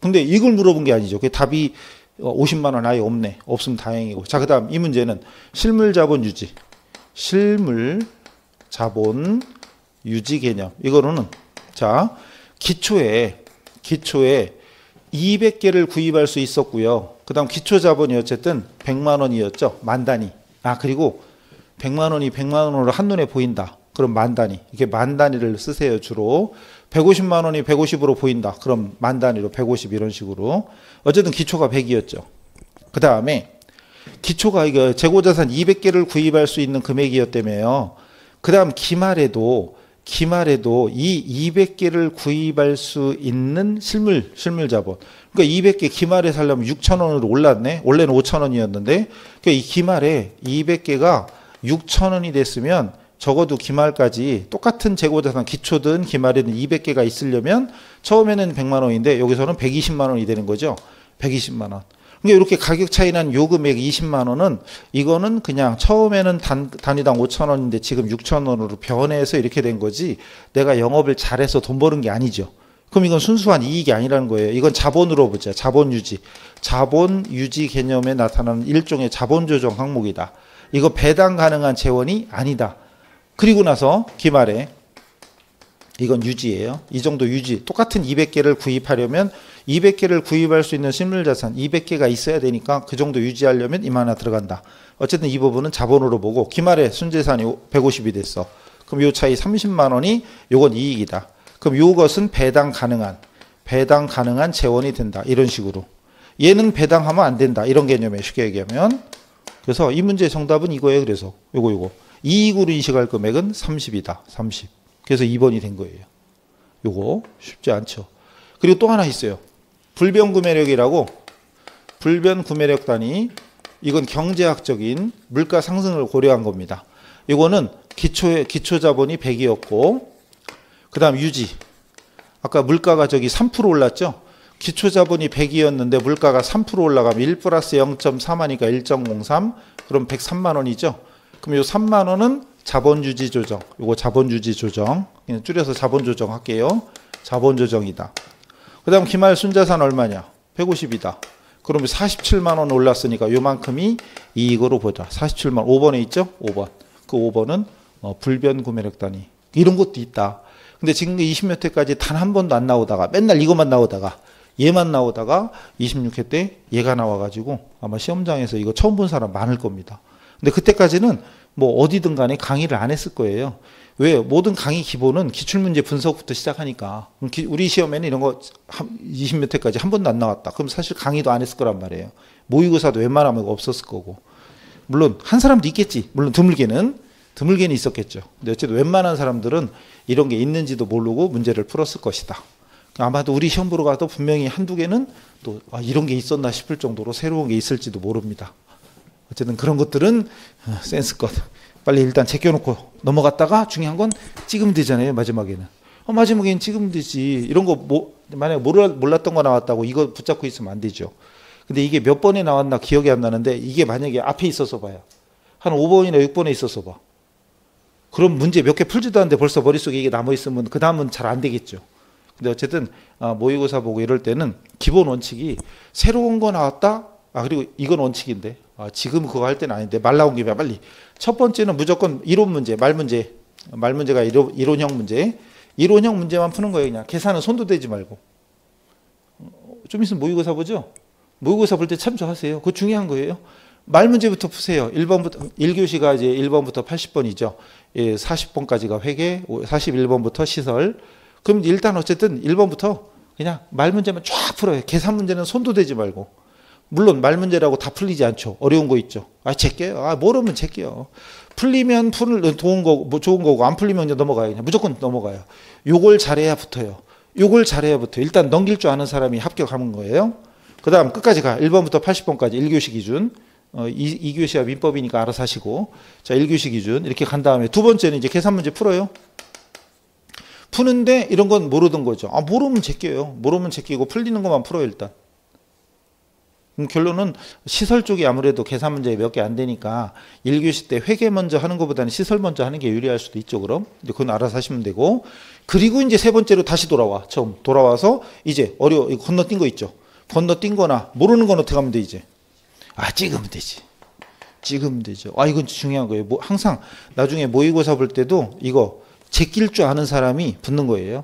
근데 이걸 물어본 게 아니죠. 그 답이 50만 원 아예 없네. 없으면 다행이고. 자, 그다음 이 문제는 실물자본 유지. 실물자본 유지 개념. 이거는 자, 기초에 200개를 구입할 수 있었고요. 그다음 기초 자본이 어쨌든 100만 원이었죠. 만 단위. 아, 그리고 100만 원이 100만 원으로 한눈에 보인다. 그럼 만 단위. 이렇게 만 단위를 쓰세요, 주로. 150만 원이 150으로 보인다. 그럼 만 단위로 150 이런 식으로. 어쨌든 기초가 100이었죠. 그다음에 기초가 이거 재고자산 200개를 구입할 수 있는 금액이었다며요. 그다음 기말에도 이 200개를 구입할 수 있는 실물자본. 그러니까 200개 기말에 살려면 6,000원으로 올랐네. 원래는 5,000원이었는데 그러니까 이 기말에 200개가 6,000원이 됐으면 적어도 기말까지 똑같은 재고자산 기초든 기말에는 200개가 있으려면 처음에는 100만 원인데 여기서는 120만 원이 되는 거죠. 120만 원. 그러니까 이렇게 가격 차이 난 요 금액 20만 원은 이거는 그냥 처음에는 단위당 5천 원인데 지금 6천 원으로 변해서 이렇게 된 거지 내가 영업을 잘해서 돈 버는 게 아니죠. 그럼 이건 순수한 이익이 아니라는 거예요. 이건 자본으로 보자. 자본 유지. 자본 유지 개념에 나타나는 일종의 자본 조정 항목이다. 이거 배당 가능한 재원이 아니다. 그리고 나서 기말에 이건 유지예요. 이 정도 유지. 똑같은 200개를 구입하려면 200개를 구입할 수 있는 실물자산 200개가 있어야 되니까 그 정도 유지하려면 이만나 들어간다. 어쨌든 이 부분은 자본으로 보고 기말에 순재산이 150이 됐어. 그럼 요 차이 30만 원이 요건 이익이다. 그럼 요것은 배당 가능한 재원이 된다. 이런 식으로. 얘는 배당하면 안 된다. 이런 개념에 쉽게 얘기하면. 그래서 이 문제의 정답은 이거예요. 그래서 요거. 이익으로 인식할 금액은 30이다. 30. 그래서 2번이 된 거예요. 요거 쉽지 않죠. 그리고 또 하나 있어요. 불변구매력이라고 불변구매력 단위. 이건 경제학적인 물가 상승을 고려한 겁니다. 이거는 기초 자본이 100이었고 그다음 유지. 아까 물가가 저기 3% 올랐죠. 기초 자본이 100이었는데 물가가 3% 올라가면 1 플러스 0.3하니까 1.03 그럼 103만 원이죠. 그럼 요 3만 원은 자본 유지 조정. 요거 자본 유지 조정. 그냥 줄여서 자본 조정 할게요. 자본 조정이다. 그다음 기말 순자산 얼마냐? 150이다. 그러면 47만 원 올랐으니까 요만큼이 이익으로 보자. 47만 5번에 있죠? 5번. 그 5번은 불변 구매력 단위. 이런 것도 있다. 근데 지금 20몇 회까지 단 한 번도 안 나오다가 맨날 이것만 나오다가 얘만 나오다가 26회 때 얘가 나와가지고 아마 시험장에서 이거 처음 본 사람 많을 겁니다. 근데 그때까지는 뭐 어디든 간에 강의를 안 했을 거예요. 왜? 모든 강의 기본은 기출문제 분석부터 시작하니까. 우리 시험에는 이런 거 20몇 회까지 한 번도 안 나왔다. 그럼 사실 강의도 안 했을 거란 말이에요. 모의고사도 웬만하면 없었을 거고. 물론 한 사람도 있겠지. 물론 드물게는 있었겠죠. 근데 어쨌든 웬만한 사람들은 이런 게 있는지도 모르고 문제를 풀었을 것이다. 아마도 우리 시험 보러 가도 분명히 한두 개는 또 이런 게 있었나 싶을 정도로 새로운 게 있을지도 모릅니다. 어쨌든 그런 것들은 센스껏 빨리 일단 제껴놓고 넘어갔다가 중요한 건 찍으면 되잖아요. 마지막에는. 마지막에는 찍으면 되지. 이런 거 만약에 몰랐던 거 나왔다고 이거 붙잡고 있으면 안 되죠. 근데 이게 몇 번에 나왔나 기억이 안 나는데 이게 만약에 앞에 있어서 봐요. 한 5번이나 6번에 있어서 봐. 그럼 문제 몇 개 풀지도 않는데 벌써 머릿속에 이게 남아있으면 그 다음은 잘 안 되겠죠. 근데 어쨌든 모의고사 보고 이럴 때는 기본 원칙이 새로운 거 나왔다. 그리고 이건 원칙인데 지금 그거 할 때는 아닌데 말 나온 김에 빨리. 첫 번째는 무조건 이론 문제, 말 문제가 이론형 문제. 이론형 문제만 푸는 거예요. 그냥 계산은 손도 대지 말고. 좀 있으면 모의고사 보죠. 모의고사 볼 때 참조하세요. 그거 중요한 거예요. 말 문제부터 푸세요. 1교시가 이제 1번부터 80번이죠. 40번까지가 회계, 41번부터 시설. 그럼 일단 어쨌든 1번부터 그냥 말 문제만 쫙 풀어요. 계산 문제는 손도 대지 말고. 물론 말 문제라고 다 풀리지 않죠. 어려운 거 있죠. 제껴요. 모르면 제껴요. 풀리면 좋은 거고 안 풀리면 그냥 넘어가요. 그냥 무조건 넘어가요. 요걸 잘해야 붙어요. 요걸 잘해야 붙어요. 일단 넘길 줄 아는 사람이 합격하는 거예요. 그 다음 끝까지 가. 1번부터 80번까지 1교시 기준. 2교시가 민법이니까 알아서 하시고. 자, 1교시 기준. 이렇게 간 다음에 두 번째는 이제 계산 문제 풀어요. 푸는데 이런 건 모르던 거죠. 모르면 제껴요. 모르면 제끼고 풀리는 것만 풀어요, 일단. 그럼 결론은 시설 쪽이 아무래도 계산 문제 몇 개 안 되니까 1교시 때 회계 먼저 하는 것보다는 시설 먼저 하는 게 유리할 수도 있죠, 그럼. 이제 그건 알아서 하시면 되고. 그리고 이제 세 번째로 다시 처음 돌아와서 이제 이거 건너뛴 거 있죠. 건너뛴 거나 모르는 건 어떻게 하면 돼, 이제. 찍으면 되지. 찍으면 되죠. 이건 중요한 거예요. 항상 나중에 모의고사 볼 때도 이거 제낄 줄 아는 사람이 붙는 거예요.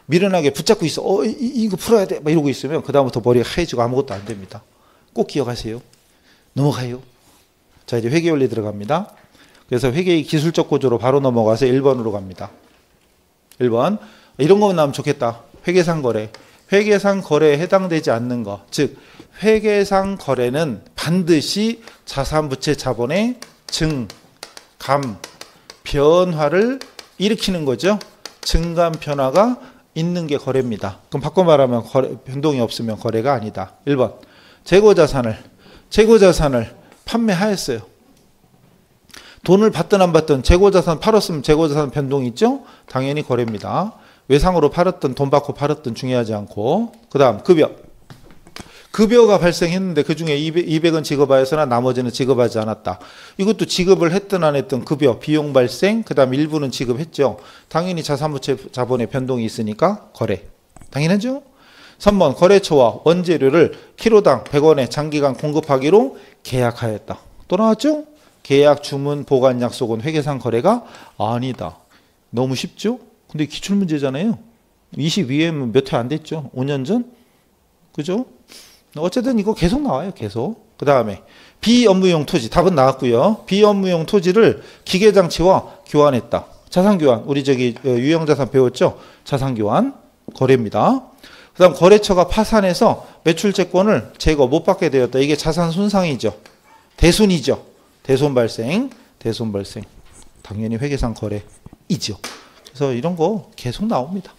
미련하게 붙잡고 있어. 이거 풀어야 돼. 막 이러고 있으면 그다음부터 머리가 하얘지고 아무것도 안 됩니다. 꼭 기억하세요. 넘어가요. 자, 이제 회계 원리 들어갑니다. 그래서 회계의 기술적 구조로 바로 넘어가서 1번으로 갑니다. 1번. 이런 거만 나오면 좋겠다. 회계상 거래. 회계상 거래에 해당되지 않는 거. 즉, 회계상 거래는 반드시 자산부채 자본의 증감, 변화를 일으키는 거죠. 증감 변화가 있는 게 거래입니다. 그럼 바꿔 말하면 변동이 없으면 거래가 아니다. 1번. 재고자산을 판매하였어요. 돈을 받든 안 받든 재고자산 팔았으면 재고자산 변동이 있죠? 당연히 거래입니다. 외상으로 팔았든 돈 받고 팔았든 중요하지 않고. 그 다음 급여가 발생했는데 그중에 200은 지급하였으나 나머지는 지급하지 않았다. 이것도 지급을 했든 안 했든 급여, 비용 발생, 그 다음 일부는 지급했죠. 당연히 자산부채 자본의 변동이 있으니까 거래. 당연하죠? 3번 거래처와 원재료를 키로당 100원에 장기간 공급하기로 계약하였다. 또 나왔죠? 계약, 주문, 보관, 약속은 회계상 거래가 아니다. 너무 쉽죠? 근데 기출문제잖아요. 22회면 몇 회 안 됐죠? 5년 전? 그죠? 어쨌든 이거 계속 나와요. 계속. 그 다음에 비업무용 토지. 답은 나왔고요. 비업무용 토지를 기계장치와 교환했다. 자산교환. 우리 유형자산 배웠죠? 자산교환. 거래입니다. 그 다음 거래처가 파산해서 매출채권을 제거 못 받게 되었다. 이게 자산 손상이죠. 대손이죠. 대손 발생. 당연히 회계상 거래이죠. 그래서 이런 거 계속 나옵니다.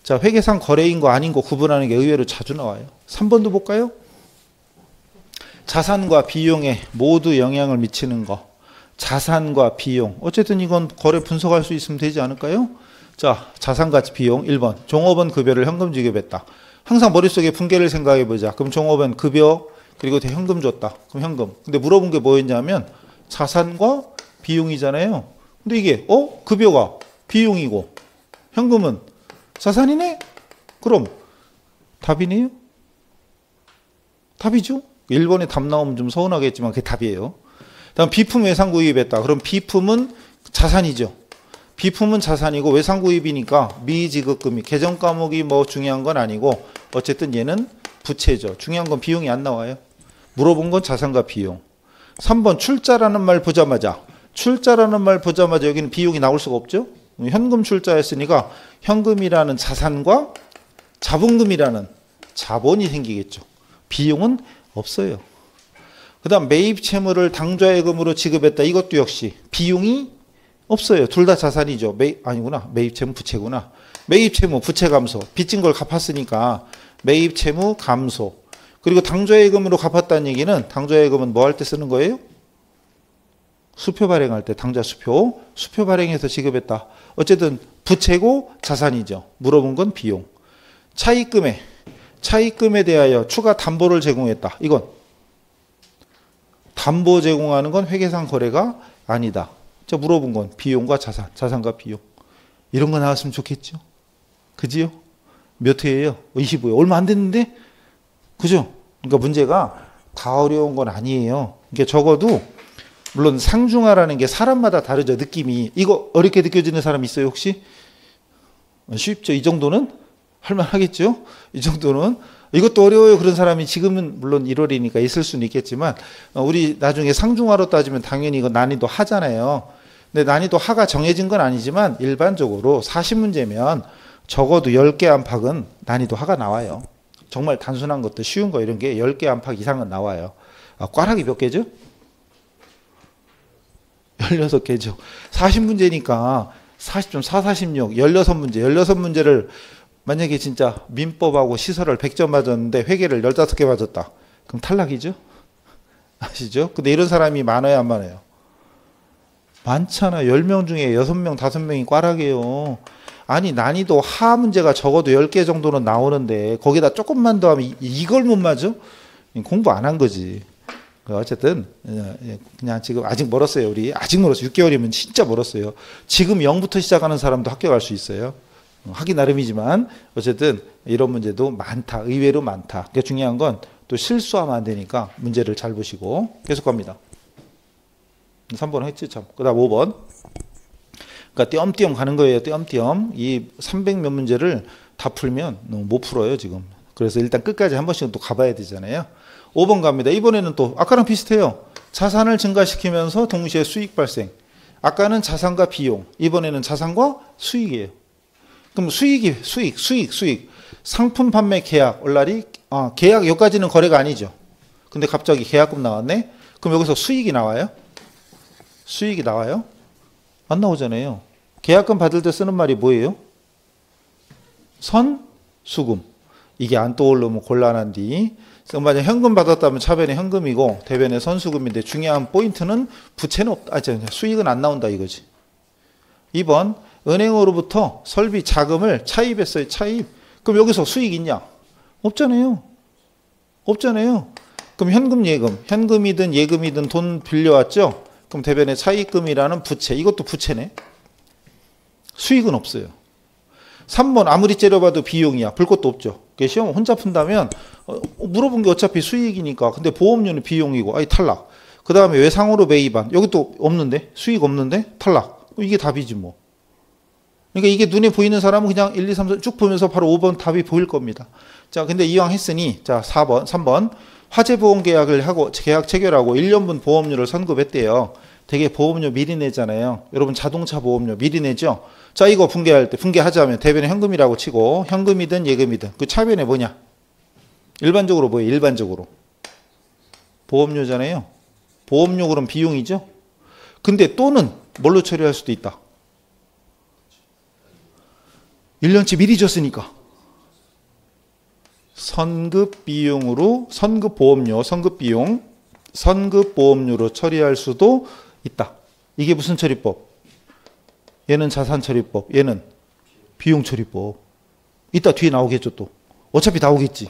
자, 회계상 거래인 거 아닌 거 구분하는 게 의외로 자주 나와요. 3번도 볼까요? 자산과 비용에 모두 영향을 미치는 거. 자산과 비용. 어쨌든 이건 거래 분석할 수 있으면 되지 않을까요? 자, 자산과 비용 1번. 종업원 급여를 현금 지급했다. 항상 머릿속에 분계를 생각해 보자. 그럼 종업원 급여 그리고 현금 줬다. 그럼 현금. 근데 물어본 게 뭐였냐면 자산과 비용이잖아요. 근데 이게 급여가 비용이고 현금은 자산이네? 그럼 답이네요? 답이죠? 1번에 답 나오면 좀 서운하겠지만 그게 답이에요. 다음 비품 외상 구입했다. 그럼 비품은 자산이죠. 비품은 자산이고 외상 구입이니까 미지급금이 계정 과목이 뭐 중요한 건 아니고 어쨌든 얘는 부채죠. 중요한 건 비용이 안 나와요. 물어본 건 자산과 비용. 3번 출자라는 말 보자마자 여기는 비용이 나올 수가 없죠. 현금 출자했으니까 현금이라는 자산과 자본금이라는 자본이 생기겠죠. 비용은 없어요. 그 다음 매입 채무를 당좌예금으로 지급했다. 이것도 역시 비용이 없어요. 둘 다 자산이죠. 매입 채무 부채구나. 매입 채무 부채 감소. 빚진 걸 갚았으니까 매입 채무 감소. 그리고 당좌예금으로 갚았다는 얘기는 당좌예금은 뭐 할 때 쓰는 거예요? 수표 발행할 때 당좌 수표 발행해서 지급했다. 어쨌든 부채고 자산이죠. 물어본 건 비용. 차입금에 대하여 추가 담보를 제공했다. 이건 담보 제공하는 건 회계상 거래가 아니다. 자, 물어본 건 비용과 자산과 비용. 이런 거 나왔으면 좋겠죠. 그지요? 몇 회예요? 25회. 얼마 안 됐는데? 그죠? 그러니까 문제가 다 어려운 건 아니에요. 그러니까 적어도 물론 상중하라는 게 사람마다 다르죠. 느낌이. 이거 어렵게 느껴지는 사람 있어요 혹시? 쉽죠. 이 정도는 할만하겠죠. 이 정도는. 이것도 어려워요 그런 사람이 지금은 물론 1월이니까 있을 수는 있겠지만 우리 나중에 상중하로 따지면 당연히 이거 난이도 하잖아요. 근데 난이도 하가 정해진 건 아니지만 일반적으로 40문제면 적어도 10개 안팎은 난이도 하가 나와요. 정말 단순한 것도 쉬운 거 이런 게 10개 안팎 이상은 나와요. 꽈락이 몇 개죠? 16개죠. 40문제니까 40점 4, 46, 16문제. 16문제를 만약에 진짜 민법하고 시설을 100점 맞았는데 회계를 15개 맞았다. 그럼 탈락이죠? 아시죠? 근데 이런 사람이 많아요, 안 많아요? 많잖아. 10명 중에 6명, 5명이 꽈락이에요. 아니, 난이도 하 문제가 적어도 10개 정도는 나오는데 거기다 조금만 더 하면 이걸 못 맞아? 공부 안 한 거지. 어쨌든 그냥 지금 아직 멀었어요. 우리 아직 멀었어요. 6개월이면 진짜 멀었어요. 지금 0부터 시작하는 사람도 합격할 수 있어요. 하기 나름이지만 어쨌든 이런 문제도 많다. 의외로 많다. 그게 중요한 건 또 실수하면 안 되니까 문제를 잘 보시고 계속 갑니다. 3번 했지 참. 그다음 5번. 그러니까 띄엄띄엄 가는 거예요. 띄엄띄엄. 이 300몇 문제를 다 풀면 너무 못 풀어요 지금. 그래서 일단 끝까지 한 번씩은 또 가봐야 되잖아요. 5번 갑니다. 이번에는 또 아까랑 비슷해요. 자산을 증가시키면서 동시에 수익 발생. 아까는 자산과 비용. 이번에는 자산과 수익이에요. 그럼 수익이 수익. 상품 판매 계약 얼라리 계약 여기까지는 거래가 아니죠. 근데 갑자기 계약금 나왔네. 그럼 여기서 수익이 나와요? 수익이 나와요? 안 나오잖아요. 계약금 받을 때 쓰는 말이 뭐예요? 선수금. 이게 안 떠오르면 곤란한디. 만약 현금 받았다면 차변에 현금이고 대변에 선수금인데 중요한 포인트는 부채는 없다. 수익은 안 나온다 이거지. 2번 은행으로부터 설비 자금을 차입했어요. 차입. 그럼 여기서 수익 있냐? 없잖아요. 그럼 현금 예금. 현금이든 예금이든 돈 빌려왔죠? 그럼 대변에 차입금이라는 부채. 이것도 부채네. 수익은 없어요. 3번 아무리 째려봐도 비용이야. 볼 것도 없죠. 시험 혼자 푼다면 물어본 게 어차피 수익이니까. 근데 보험료는 비용이고 아이 탈락. 그 다음에 외상으로 매입한. 여기 또 없는데? 수익 없는데? 탈락. 이게 답이지 뭐. 그러니까 이게 눈에 보이는 사람은 그냥 1, 2, 3, 4 쭉 보면서 바로 5번 답이 보일 겁니다. 자, 근데 이왕 했으니 자 3번 화재보험 계약을 하고 계약 체결하고 1년분 보험료를 선급했대요. 되게 보험료 미리 내잖아요. 여러분 자동차 보험료 미리 내죠. 자, 이거 분개할 때 분개하자면 대변에 현금이라고 치고 현금이든 예금이든 그 차변에 뭐냐? 일반적으로 뭐예요? 일반적으로 보험료잖아요. 보험료 그럼 비용이죠. 근데 또는 뭘로 처리할 수도 있다. 1년치 미리 줬으니까 선급 비용으로 선급 보험료, 선급 비용, 선급 보험료로 처리할 수도 있다. 이게 무슨 처리법? 얘는 자산 처리법, 얘는 비용 처리법. 이따 뒤에 나오겠죠 또. 어차피 나오겠지.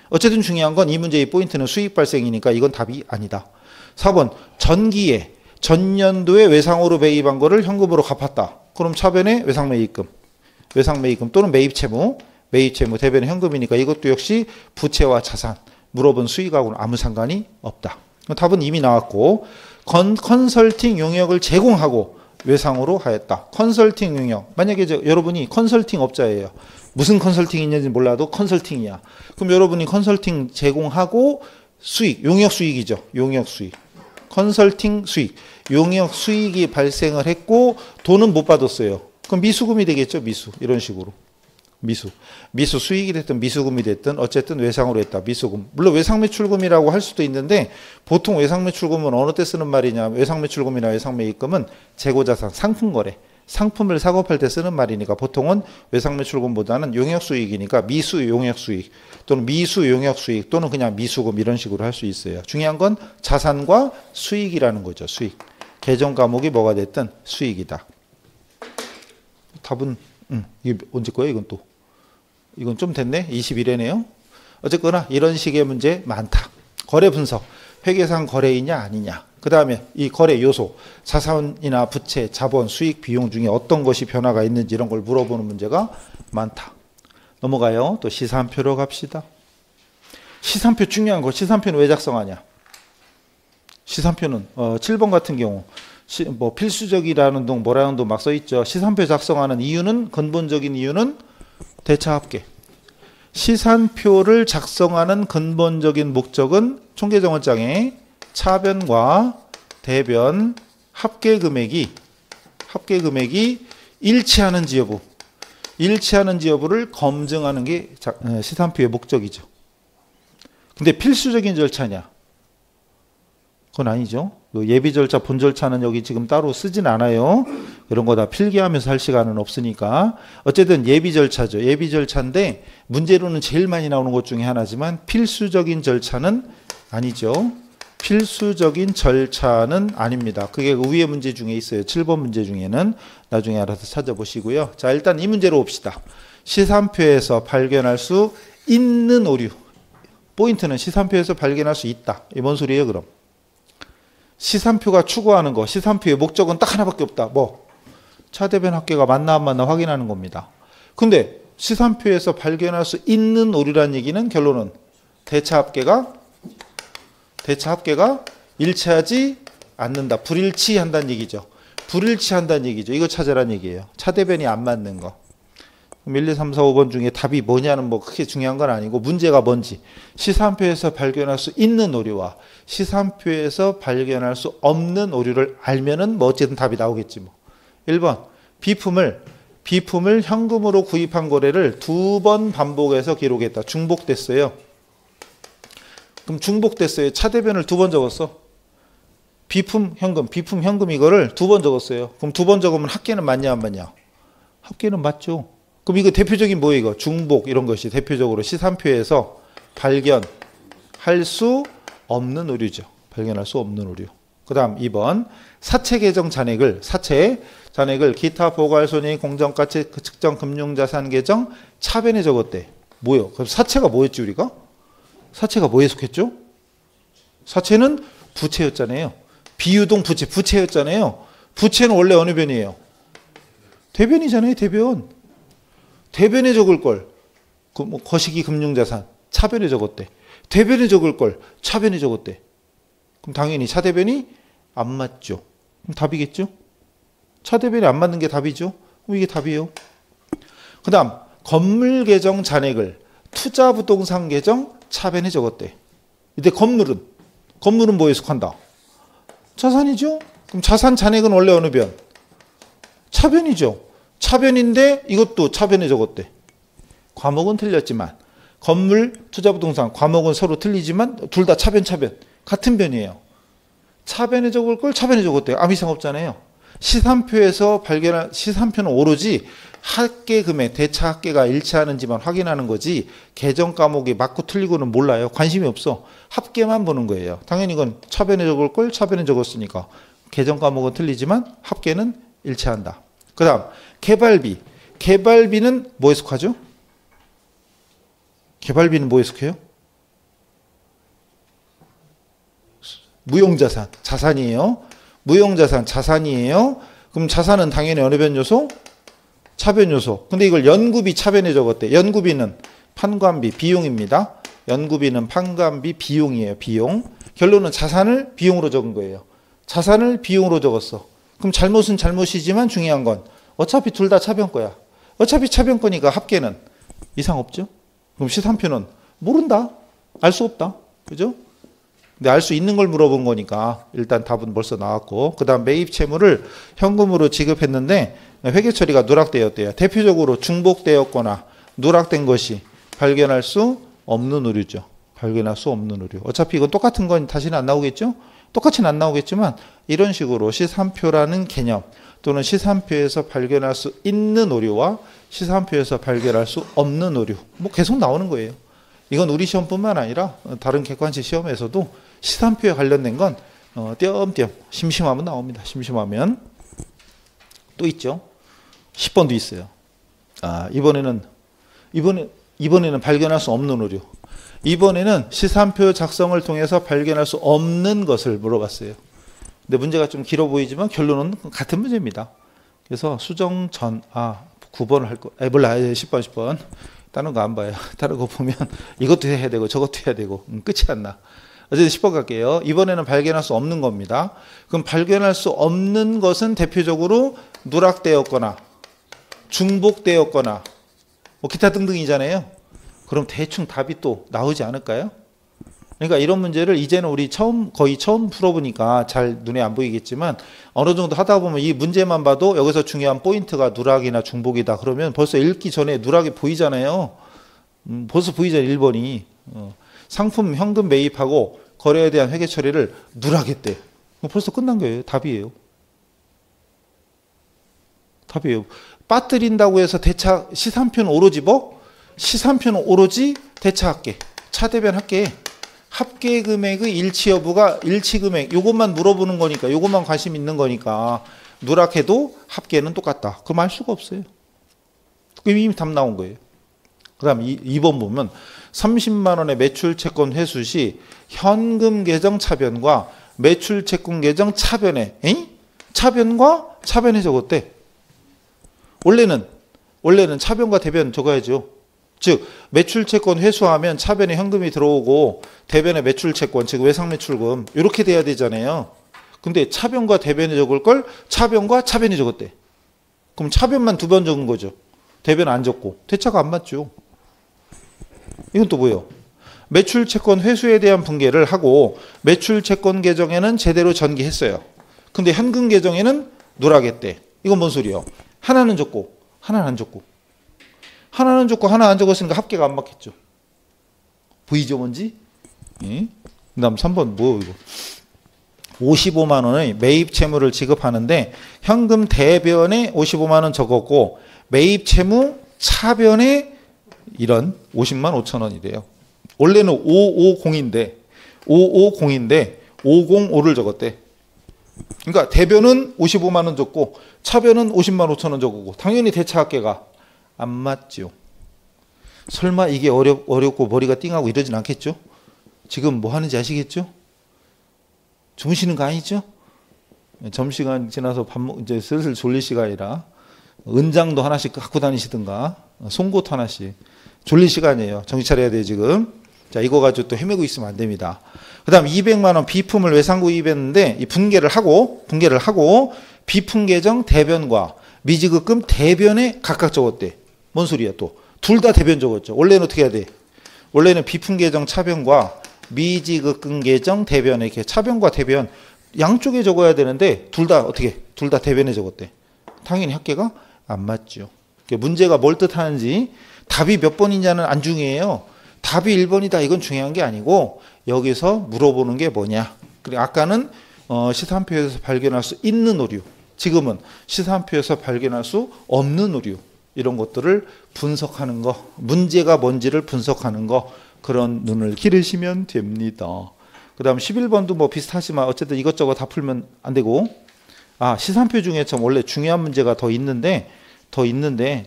어쨌든 중요한 건 이 문제의 포인트는 수익 발생이니까 이건 답이 아니다. 4번 전기에 전년도에 외상으로 매입한 거를 현금으로 갚았다. 그럼 차변에 외상매입금. 외상매입금 또는 매입채무 대변에 현금이니까 이것도 역시 부채와 자산 물어본 수익하고는 아무 상관이 없다. 답은 이미 나왔고 컨설팅 용역을 제공하고 외상으로 하였다. 컨설팅 용역. 만약에 여러분이 컨설팅 업자예요. 무슨 컨설팅이 있는지 몰라도 컨설팅이야. 그럼 여러분이 컨설팅 제공하고 수익, 용역 수익이죠. 용역 수익. 컨설팅 수익. 용역 수익이 발생을 했고 돈은 못 받았어요. 그럼 미수금이 되겠죠. 미수. 이런 식으로. 미수 수익이 됐든 미수금이 됐든 어쨌든 외상으로 했다. 미수금. 물론 외상매출금이라고 할 수도 있는데 보통 외상매출금은 어느 때 쓰는 말이냐. 외상매출금이나 외상매입금은 재고자산, 상품거래. 상품을 사고 팔 때 쓰는 말이니까 보통은 외상매출금보다는 용역수익이니까 미수용역수익 또는 미수용역수익 또는 그냥 미수금 이런 식으로 할 수 있어요. 중요한 건 자산과 수익이라는 거죠. 수익. 계정 과목이 뭐가 됐든 수익이다. 답은 이게 언제 거예요? 이건 또 이건 좀 됐네. 21회네요. 어쨌거나 이런 식의 문제 많다. 거래 분석. 회계상 거래이냐 아니냐. 그 다음에 이 거래 요소. 자산이나 부채, 자본, 수익, 비용 중에 어떤 것이 변화가 있는지 이런 걸 물어보는 문제가 많다. 넘어가요. 또 시산표로 갑시다. 시산표 중요한 거. 시산표는 왜 작성하냐. 시산표는 7번 같은 경우 뭐 필수적이라는 동 뭐라는 동 막 써있죠. 시산표 작성하는 이유는 근본적인 이유는 대차 합계. 시산표를 작성하는 근본적인 목적은 총계정원장에 차변과 대변 합계 금액이 일치하는지 여부. 일치하는지 여부를 검증하는 게 시산표의 목적이죠. 근데 필수적인 절차냐? 그건 아니죠. 예비 절차, 본 절차는 여기 지금 따로 쓰진 않아요. 그런 거 다 필기하면서 할 시간은 없으니까. 어쨌든 예비 절차죠. 예비 절차인데 문제로는 제일 많이 나오는 것 중에 하나지만 필수적인 절차는 아니죠. 필수적인 절차는 아닙니다. 그게 위의 문제 중에 있어요. 7번 문제 중에는 나중에 알아서 찾아보시고요. 자, 일단 이 문제로 봅시다. 시산표에서 발견할 수 있는 오류. 포인트는 시산표에서 발견할 수 있다. 이게 뭔 소리예요, 그럼? 시산표가 추구하는 거, 시산표의 목적은 딱 하나밖에 없다. 뭐? 차대변 합계가 맞나 안 맞나 확인하는 겁니다. 근데 시산표에서 발견할 수 있는 오류란 얘기는 결론은 대차 합계가 일치하지 않는다. 불일치한다는 얘기죠. 불일치한다는 얘기죠. 이거 찾으라는 얘기예요. 차대변이 안 맞는 거. 1, 2, 3, 4, 5번 중에 답이 뭐냐는 뭐 크게 중요한 건 아니고 문제가 뭔지 시산표에서 발견할 수 있는 오류와 시산표에서 발견할 수 없는 오류를 알면은 뭐 어쨌든 답이 나오겠지 뭐. 1번 비품을 현금으로 구입한 거래를 2번 반복해서 기록했다. 중복됐어요. 그럼 중복됐어요. 차대변을 2번 적었어. 비품 현금 이거를 2번 적었어요. 그럼 2번 적으면 합계는 맞냐 안 맞냐? 합계는 맞죠. 그럼 이거 대표적인 뭐예요? 이거 중복 이런 것이 대표적으로 시산표에서 발견할 수 없는 오류죠. 발견할 수 없는 오류. 그 다음 2번 사채 계정 잔액을 기타 보고할손익 공정가치 측정 금융자산 계정 차변에 적었대. 뭐요? 그럼 사채가 뭐였지 우리가? 사채가 뭐에 속했죠? 사채는 부채였잖아요. 비유동 부채였잖아요. 부채는 원래 어느 변이에요? 대변이잖아요. 대변에 적을 걸. 뭐 거시기 금융자산 차변에 적었대. 대변에 적을 걸 차변에 적었대. 그럼 당연히 차대변이 안 맞죠. 그럼 답이겠죠? 차대변이 안 맞는 게 답이죠. 그럼 이게 답이에요. 그 다음 건물 계정 잔액을 투자부동산 계정 차변에 적었대. 이때 건물은 뭐에 속한다? 자산이죠. 그럼 자산 잔액은 원래 어느 변? 차변이죠. 차변인데 이것도 차변에 적었대. 과목은 틀렸지만 건물, 투자부동산 과목은 서로 틀리지만 둘 다 차변 같은 변이에요. 차변에 적을 걸 차변에 적었대요. 아무 이상 없잖아요. 시산표에서 발견한 시산표는 오로지 합계 금액, 대차 합계가 일치하는지만 확인하는 거지 계정 과목이 맞고 틀리고는 몰라요. 관심이 없어. 합계만 보는 거예요. 당연히 이건 차변에 적을 걸 차변에 적었으니까 계정 과목은 틀리지만 합계는 일치한다. 그 다음 개발비는 뭐에 속하죠? 개발비는 뭐에 속해요? 무용자산, 자산이에요. 무용자산, 자산이에요. 그럼 자산은 당연히 어느 변 요소? 차변 요소. 근데 이걸 연구비 차변에 적었대. 연구비는 판관비, 비용입니다. 연구비는 판관비, 비용이에요. 비용. 결론은 자산을 비용으로 적은 거예요. 자산을 비용으로 적었어. 그럼 잘못은 잘못이지만 중요한 건 어차피 둘 다 차변 거야. 어차피 차변 거니까 합계는 이상 없죠. 그럼 시산표는 모른다. 알 수 없다. 그죠? 근데 알 수 있는 걸 물어본 거니까 일단 답은 벌써 나왔고, 그 다음 매입 채무를 현금으로 지급했는데 회계 처리가 누락되었대요. 대표적으로 중복되었거나 누락된 것이 발견할 수 없는 오류죠. 발견할 수 없는 오류. 어차피 이건 똑같은 건 다시는 안 나오겠죠? 똑같이는 안 나오겠지만 이런 식으로 시산표라는 개념 또는 시산표에서 발견할 수 있는 오류와 시산표에서 발견할 수 없는 오류 뭐 계속 나오는 거예요. 이건 우리 시험뿐만 아니라 다른 객관식 시험에서도 시산표에 관련된 건 띄엄띄엄 심심하면 나옵니다. 심심하면 또 있죠. 10번도 있어요. 이번에는 발견할 수 없는 오류. 이번에는 시산표 작성을 통해서 발견할 수 없는 것을 물어봤어요. 근데 문제가 좀 길어 보이지만 결론은 같은 문제입니다. 그래서 수정 전 9번을 할 거. 몰라. 10번. 다른 거 안 봐요. 다른 거 보면 이것도 해야 되고 저것도 해야 되고 끝이 안 나. 어쨌든 10번 갈게요. 이번에는 발견할 수 없는 겁니다. 그럼 발견할 수 없는 것은 대표적으로 누락되었거나 중복되었거나 뭐 기타 등등이잖아요. 그럼 대충 답이 또 나오지 않을까요? 그러니까 이런 문제를 이제는 우리 거의 처음 풀어보니까 잘 눈에 안 보이겠지만 어느 정도 하다 보면 이 문제만 봐도 여기서 중요한 포인트가 누락이나 중복이다. 그러면 벌써 읽기 전에 누락이 보이잖아요. 벌써 보이잖아요. 1번이. 상품 현금 매입하고 거래에 대한 회계 처리를 누락했대. 벌써 끝난 거예요. 답이에요. 답이에요. 빠뜨린다고 해서 대차 시산표는 오로지 뭐? 시산표는 오로지 대차합계. 차대변합계. 합계 금액의 일치 여부가 일치 금액. 요것만 물어보는 거니까. 요것만 관심 있는 거니까. 누락해도 합계는 똑같다. 그럼 알 수가 없어요. 그럼 이미 답 나온 거예요. 그 다음 2번 보면 30만 원의 매출 채권 회수 시 현금 계정 차변과 매출 채권 계정 차변에 차변과 차변에 적었대. 원래는 차변과 대변 적어야죠. 즉 매출 채권 회수하면 차변에 현금이 들어오고 대변에 매출 채권 즉 외상 매출금 이렇게 돼야 되잖아요. 근데 차변과 대변에 적을 걸 차변과 차변에 적었대. 그럼 차변만 2번 적은 거죠. 대변 안 적고 대차가 안 맞죠. 이건 또 뭐예요? 매출 채권 회수에 대한 분계를 하고 매출 채권 계정에는 제대로 전개했어요. 근데 현금 계정에는 누락했대. 이건 뭔 소리예요? 하나는 적고 하나는 안 적고 하나는 적고 하나 안 적었으니까 합계가 안 맞겠죠. 보이죠 뭔지? 예? 그 다음 3번 뭐예요 이거? 55만 원의 매입 채무를 지급하는데 현금 대변에 55만 원 적었고 매입 채무 차변에 이런 50만 5천 원이래요. 원래는 550인데 505를 적었대. 그러니까 대변은 55만 원 적고 차변은 50만 5천 원 적고 당연히 대차합계가 안 맞죠. 설마 이게 어렵고 머리가 띵하고 이러진 않겠죠? 지금 뭐 하는지 아시겠죠? 주무시는 거 아니죠? 점심시간 지나서 이제 슬슬 졸릴 시간이라 은장도 하나씩 갖고 다니시든가 송곳 하나씩 졸릴 시간이에요. 정신 차려야 돼요 지금. 자 이거 가지고 또 헤매고 있으면 안 됩니다. 그 다음 200만 원 비품을 외상 구입했는데 이 분계를 하고 비품 계정 대변과 미지급금 대변에 각각 적었대. 뭔 소리야 또. 둘 다 대변 적었죠. 원래는 어떻게 해야 돼? 원래는 비품 계정 차변과 미지급금 계정 대변에 이렇게 차변과 대변 양쪽에 적어야 되는데 둘 다 어떻게? 둘 다 대변에 적었대. 당연히 합계가 안 맞죠. 문제가 뭘 뜻하는지 답이 몇 번이냐는 안 중요해요. 답이 1번이다 이건 중요한 게 아니고 여기서 물어보는 게 뭐냐. 그리고 아까는 시산표에서 발견할 수 있는 오류. 지금은 시산표에서 발견할 수 없는 오류. 이런 것들을 분석하는 거. 문제가 뭔지를 분석하는 거. 그런 눈을 기르시면 됩니다. 그 다음 11번도 뭐 비슷하지만 어쨌든 이것저것 다 풀면 안 되고 시산표 중에 참 원래 중요한 문제가 더 있는데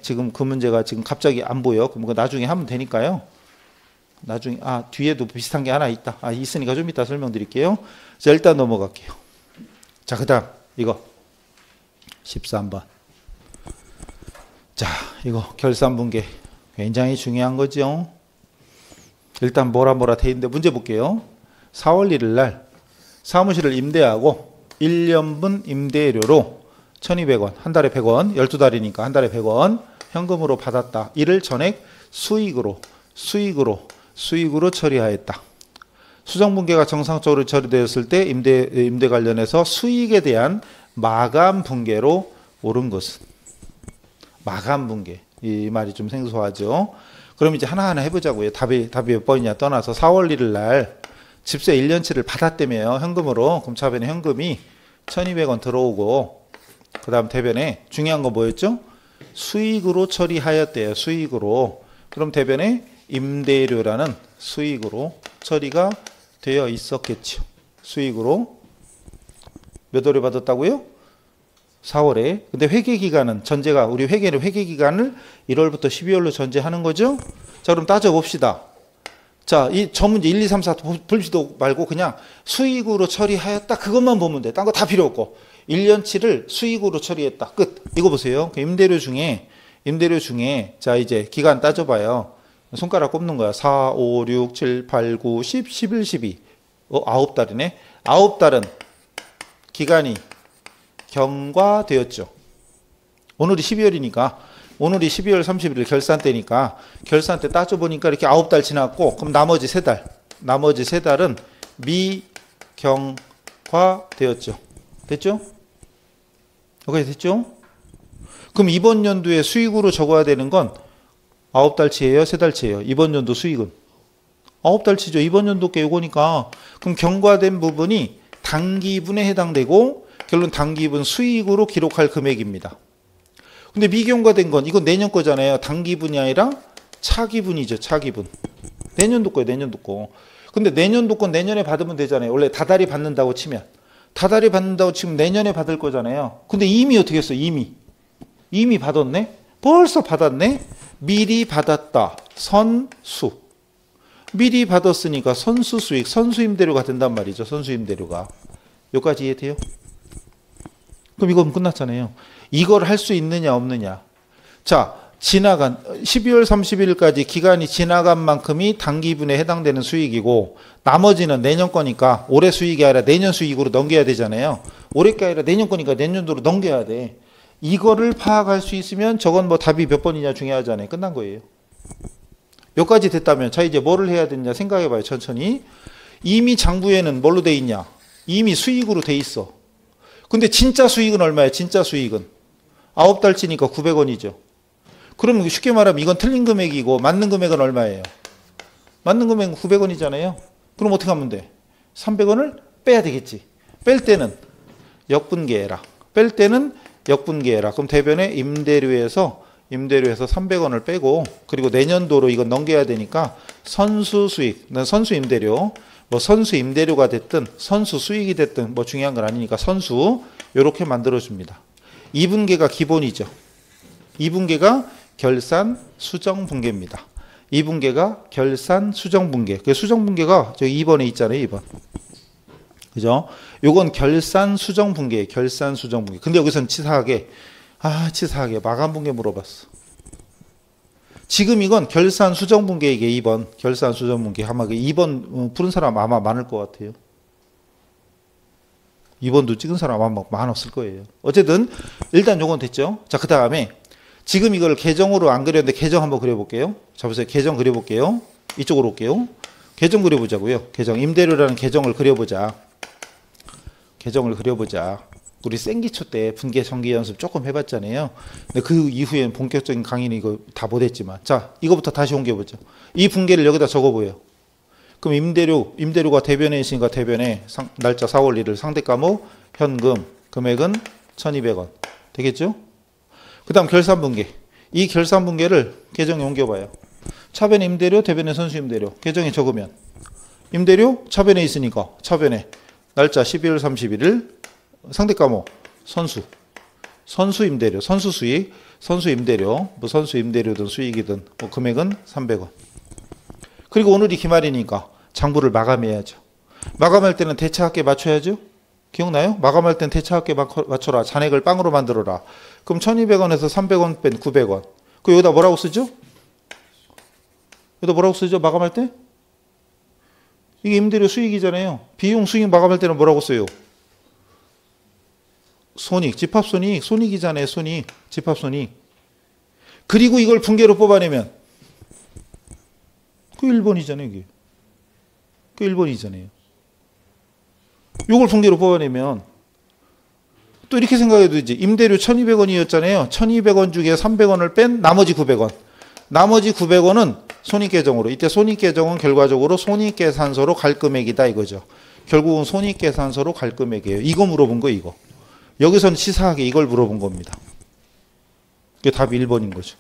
지금 그 문제가 지금 갑자기 안 보여. 그럼 그거 나중에 하면 되니까요. 나중에 뒤에도 비슷한 게 하나 있다. 있으니까 좀 이따 설명드릴게요. 자 일단 넘어갈게요. 자 그다음 이거 13번. 자 이거 결산분계 굉장히 중요한 거죠. 일단 뭐라 돼 있는데 문제 볼게요. 4월 1일 날 사무실을 임대하고 1년분 임대료로 1200원, 한 달에 100원, 12달이니까 한 달에 100원 현금으로 받았다. 이를 전액 수익으로 처리하였다. 수정분계가 정상적으로 처리되었을 때 임대 관련해서 수익에 대한 마감 분계로 옳은 것은 마감 분계. 이 말이 좀 생소하죠. 그럼 이제 하나하나 해보자고요. 답이 몇 번이냐 떠나서 4월 1일 날 집세 1년치를 받았다며요. 현금으로. 그럼 차변에 현금이 1200원 들어오고 그 다음 대변에 중요한 거 뭐였죠? 수익으로 처리하였대요. 수익으로. 그럼 대변에 임대료라는 수익으로 처리가 되어 있었겠죠. 수익으로 몇 월에 받았다고요? 4월에. 근데 회계기간은 전제가 우리 회계는 회계기간을 1월부터 12월로 전제하는 거죠. 자 그럼 따져봅시다. 자, 저 문제 1, 2, 3, 4 풀지도 말고 그냥 수익으로 처리하였다. 그것만 보면 돼. 딴 거 다 필요 없고. 1년치를 수익으로 처리했다. 끝. 이거 보세요. 임대료 중에 자 이제 기간 따져봐요. 손가락 꼽는 거야. 4, 5, 6, 7, 8, 9, 10, 11, 12. 9달이네. 9달은 기간이 경과되었죠. 오늘이 12월이니까 오늘이 12월 31일 결산 때니까 결산 때 따져보니까 이렇게 9달 지났고 그럼 나머지 3달 나머지 세 달은 미경과되었죠. 됐죠? 여기까지 됐죠? 그럼 이번 연도에 수익으로 적어야 되는 건 9달치예요? 3달치예요? 이번 연도 수익은 9달치죠. 이번 연도께 요거니까. 그럼 경과된 부분이 당기분에 해당되고 결론 당기분 수익으로 기록할 금액입니다. 근데 미경과된 건 이건 내년 거잖아요. 당기분이 아니라 차기분이죠. 차기분. 내년도 거예요. 내년도 거. 근데 내년도 건 내년에 받으면 되잖아요. 원래 다달이 받는다고 치면. 다달이 받는다고 치면 내년에 받을 거잖아요. 근데 이미 어떻게 했어? 이미 받았네? 벌써 받았네? 미리 받았다. 선수. 미리 받았으니까 선수 수익, 선수 임대료가 된단 말이죠. 선수 임대료가. 여기까지 이해돼요? 그럼 이건 끝났잖아요. 이걸 할 수 있느냐 없느냐. 자, 지나간 12월 31일까지 기간이 지나간 만큼이 당기분에 해당되는 수익이고 나머지는 내년 거니까 올해 수익이 아니라 내년 수익으로 넘겨야 되잖아요. 올해 게 아니라 내년 거니까 내년도로 넘겨야 돼. 이거를 파악할 수 있으면 저건 뭐 답이 몇 번이냐 중요하잖아요. 끝난 거예요. 여기까지 됐다면 자 이제 뭐를 해야 되느냐 생각해 봐요. 천천히. 이미 장부에는 뭘로 돼 있냐? 이미 수익으로 돼 있어. 근데 진짜 수익은 얼마예요? 진짜 수익은 9달치니까 900원이죠. 그럼 쉽게 말하면 이건 틀린 금액이고 맞는 금액은 얼마예요? 맞는 금액은 900원이잖아요. 그럼 어떻게 하면 돼? 300원을 빼야 되겠지. 뺄 때는 역분계해라. 뺄 때는 역분계해라. 그럼 대변에 임대료에서 300원을 빼고 그리고 내년도로 이건 넘겨야 되니까 선수 수익, 선수 임대료, 뭐 선수 임대료가 됐든 선수 수익이 됐든 뭐 중요한 건 아니니까 선수 이렇게 만들어줍니다. 2분계가 기본이죠. 2분계가 결산 수정 분계입니다. 2분계가 결산 수정 분계. 그 수정 분계가 저기 2번에 있잖아요. 2번. 그죠? 요건 결산 수정 분계예요. 결산 수정 분계. 근데 여기서는 치사하게 마감 분계 물어봤어. 지금 이건 결산 수정 분계 이게 2번. 결산 수정 분계. 아마 2번 푸른 사람 아마 많을 것 같아요. 2번도 찍은 사람 아마 많았을 거예요. 어쨌든 일단 요건 됐죠. 자, 그 다음에 지금 이걸 계정으로 안 그렸는데 계정 한번 그려볼게요. 자, 보세요. 계정 그려볼게요. 이쪽으로 올게요. 계정 그려보자고요. 계정. 임대료라는 계정을 그려보자. 계정을 그려보자. 우리 생기초 때 분계 전개 연습 조금 해봤잖아요. 근데 그 이후엔 본격적인 강의는 이거 다 못했지만. 자, 이거부터 다시 옮겨보죠. 이 분계를 여기다 적어보여요. 그럼 임대료가 대변에 있으니까 대변에 날짜 4월 1일 상대 과목 현금 금액은 1,200원. 되겠죠? 그 다음 결산분계. 이 결산분계를 계정에 옮겨봐요. 차변에 임대료, 대변에 선수 임대료. 계정에 적으면 임대료 차변에 있으니까 차변에 날짜 12월 31일 상대 과목 선수 임대료, 선수 수익, 선수 임대료, 뭐 선수 임대료든 수익이든 뭐 금액은 300원. 그리고 오늘이 기말이니까 장부를 마감해야죠. 마감할 때는 대차합계 맞춰야죠. 기억나요? 마감할 때는 대차합계 맞춰라. 잔액을 빵으로 만들어라. 그럼 1,200원에서 300원 뺀 900원. 그 여기다 뭐라고 쓰죠? 여기다 뭐라고 쓰죠? 마감할 때? 이게 임대료 수익이잖아요. 비용 수익 마감할 때는 뭐라고 써요? 손익, 집합손익, 손익이잖아요. 손익, 집합손익. 그리고 이걸 분계로 뽑아내면 그 1번이잖아요. 이게. 그 1번이잖아요. 요걸 분계로 뽑아내면 또 이렇게 생각해도 되지. 임대료 1,200원이었잖아요. 1,200원 중에 300원을 뺀 나머지 900원. 나머지 900원은 손익계정으로. 이때 손익계정은 결과적으로 손익계산서로 갈 금액이다 이거죠. 결국은 손익계산서로 갈 금액이에요. 이거 물어본 거 이거. 여기서는 치사하게 이걸 물어본 겁니다. 이게 답이 1번인 거죠.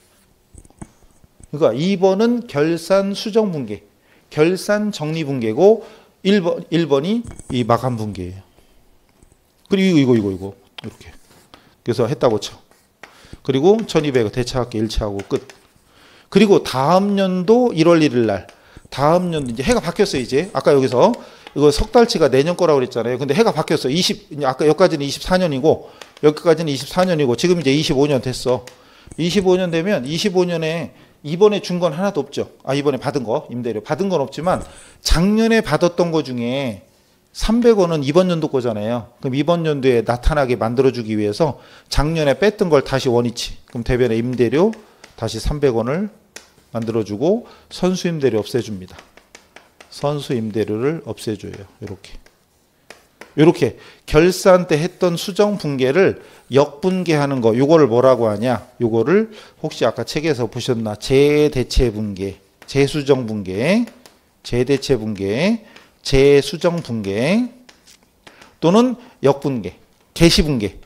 그러니까 2번은 결산 수정 분계, 결산 정리 분계고 1번이 이 마감 분계예요. 그리고 이거 이렇게. 그래서 했다고 쳐. 그리고 1,200 대차합계 1차하고 끝. 그리고 다음 연도 1월 1일 날 다음 연도 이제 해가 바뀌었어요. 이제 아까 여기서 이거 석 달치가 내년 거라고 그랬잖아요. 근데 해가 바뀌었어. 아까 여기까지는 24년이고 여기까지는 24년이고 지금 이제 25년 됐어. 25년 되면 25년에 이번에 준 건 하나도 없죠. 이번에 받은 거 임대료 받은 건 없지만 작년에 받았던 거 중에 300원은 이번 연도 거잖아요. 그럼 이번 연도에 나타나게 만들어주기 위해서 작년에 뺐던 걸 다시 원위치. 그럼 대변에 임대료 다시 300원을 만들어주고 선수 임대료 없애줍니다. 선수 임대료를 없애줘요. 이렇게 결산 때 했던 수정 분계를 역분계하는 거, 요거를 뭐라고 하냐? 요거를 혹시 아까 책에서 보셨나? 재대체 분계, 재수정 분계, 재대체 분계, 재수정 분계 또는 역분계, 개시분계,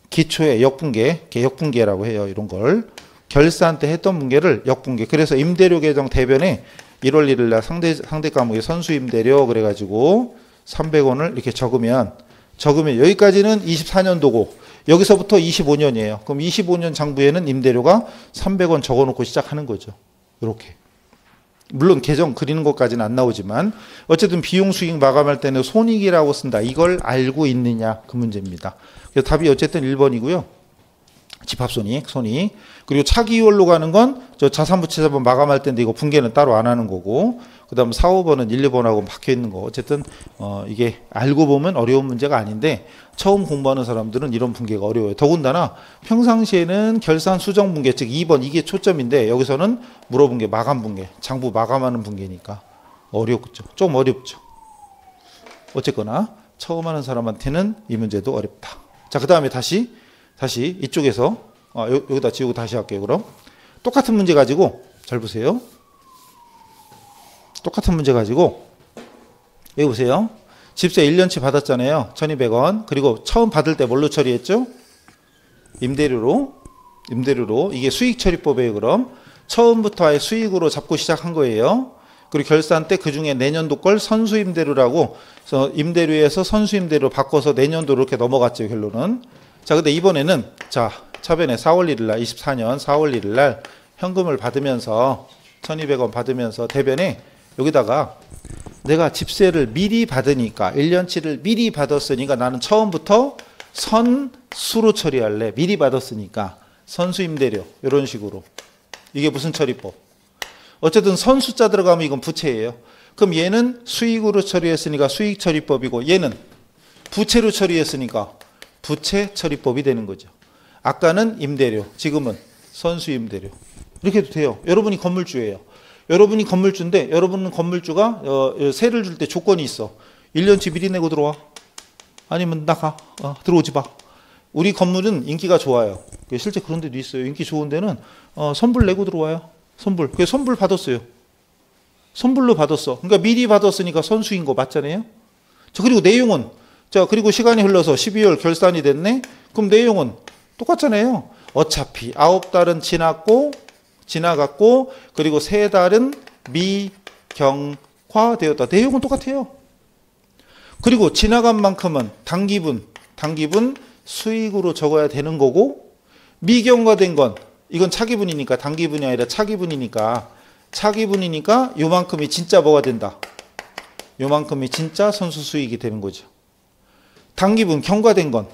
기초의 역분계, 역분계라고 해요. 이런 걸 결산 때 했던 분계를 역분계. 그래서 임대료 개정 대변에 1월 1일 날 상대 과목에 선수 임대료 그래가지고 300원을 이렇게 적으면 여기까지는 24년도고 여기서부터 25년이에요. 그럼 25년 장부에는 임대료가 300원 적어놓고 시작하는 거죠. 이렇게. 물론 계정 그리는 것까지는 안 나오지만 어쨌든 비용 수익 마감할 때는 손익이라고 쓴다. 이걸 알고 있느냐 그 문제입니다. 그래서 답이 어쨌든 1번이고요. 집합손익, 손익. 그리고 차기율로 가는 건 저 자산부채자본 마감할 때인데 이거 분계는 따로 안 하는 거고 그 다음 4, 5번은 1, 2번하고 박혀 있는 거. 어쨌든 이게 알고 보면 어려운 문제가 아닌데 처음 공부하는 사람들은 이런 분계가 어려워요. 더군다나 평상시에는 결산 수정 분계, 즉 2번 이게 초점인데 여기서는 물어본 게 마감 분계, 장부 마감하는 분계니까 어렵죠. 좀 어렵죠. 어쨌거나 처음 하는 사람한테는 이 문제도 어렵다. 자, 그 다음에 다시 이쪽에서 여기다 지우고 다시 할게요. 그럼 똑같은 문제 가지고 잘 보세요. 똑같은 문제 가지고 여기 보세요. 집세 1년치 받았잖아요. 1200원. 그리고 처음 받을 때 뭘로 처리했죠? 임대료로. 이게 수익처리법이에요. 그럼 처음부터 아예 수익으로 잡고 시작한 거예요. 그리고 결산 때 그중에 내년도 걸 선수임대료라고 그래서 임대료에서 선수임대료 바꿔서 내년도 이렇게 넘어갔죠. 결론은. 자, 근데 이번에는 차변에 4월 1일 날 24년 4월 1일 날 현금을 받으면서 1200원 받으면서 대변에 여기다가 내가 집세를 미리 받으니까 1년치를 미리 받았으니까 나는 처음부터 선수로 처리할래. 미리 받았으니까 선수임대료 이런 식으로. 이게 무슨 처리법? 어쨌든 선수자 들어가면 이건 부채예요. 그럼 얘는 수익으로 처리했으니까 수익처리법이고 얘는 부채로 처리했으니까 부채처리법이 되는 거죠. 아까는 임대료, 지금은 선수임대료. 이렇게 해도 돼요. 여러분이 건물주예요. 여러분이 건물주인데 여러분은 건물주가 세를 줄 때 조건이 있어. 1년치 미리 내고 들어와. 아니면 나가. 들어오지 마. 우리 건물은 인기가 좋아요. 실제 그런 데도 있어요. 인기 좋은 데는 선불 내고 들어와요. 선불. 그래서 선불 받았어요. 선불로 받았어. 그러니까 미리 받았으니까 선수인 거 맞잖아요. 자, 그리고 내용은 그리고 시간이 흘러서 12월 결산이 됐네. 그럼 내용은 똑같잖아요. 어차피 9달은 지나갔고 그리고 3달은 미경화되었다. 내용은 똑같아요. 그리고 지나간 만큼은 당기분 수익으로 적어야 되는 거고 미경화된 건 이건 차기분이니까 당기분이 아니라 차기분이니까 요만큼이 진짜 뭐가 된다. 요만큼이 진짜 선수 수익이 되는 거죠. 당기분 경과된 건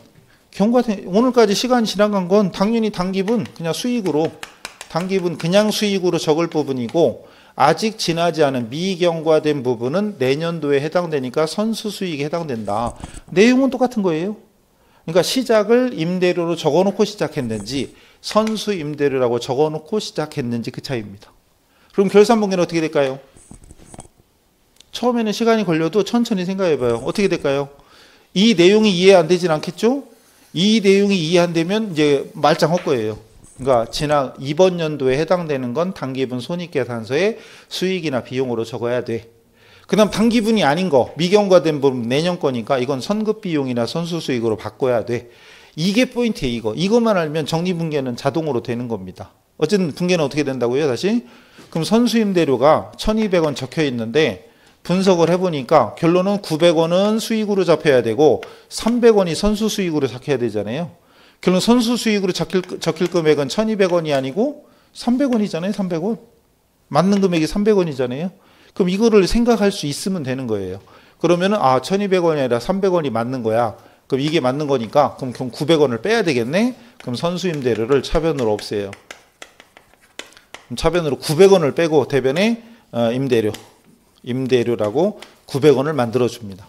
오늘까지 시간이 지나간 건 당연히 당기분 그냥 수익으로 적을 부분이고 아직 지나지 않은 미경과된 부분은 내년도에 해당되니까 선수 수익에 해당된다. 내용은 똑같은 거예요. 그러니까 시작을 임대료로 적어놓고 시작했는지 선수 임대료라고 적어놓고 시작했는지 그 차이입니다. 그럼 결산분계는 어떻게 될까요? 처음에는 시간이 걸려도 천천히 생각해봐요. 어떻게 될까요? 이 내용이 이해 안 되진 않겠죠? 이 내용이 이해 안 되면 이제 말짱 할 거예요. 그러니까 이번 연도에 해당되는 건 당기분 손익계산서에 수익이나 비용으로 적어야 돼. 그 다음 당기분이 아닌 거, 미경과된 부분 내년 거니까 이건 선급비용이나 선수수익으로 바꿔야 돼. 이게 포인트예요. 이것만 알면 정리분계는 자동으로 되는 겁니다. 어쨌든 분계는 어떻게 된다고요? 다시. 그럼 선수임대료가 1200원 적혀 있는데 분석을 해보니까 결론은 900원은 수익으로 잡혀야 되고 300원이 선수수익으로 잡혀야 되잖아요. 결론 선수수익으로 적힐 금액은 1200원이 아니고 300원이잖아요. 300원. 맞는 금액이 300원이잖아요. 그럼 이거를 생각할 수 있으면 되는 거예요. 그러면은 1200원이 아니라 300원이 맞는 거야. 그럼 이게 맞는 거니까 그럼 900원을 빼야 되겠네. 그럼 선수임대료를 차변으로 없애요. 그럼 차변으로 900원을 빼고 대변에 임대료라고 900원을 만들어 줍니다.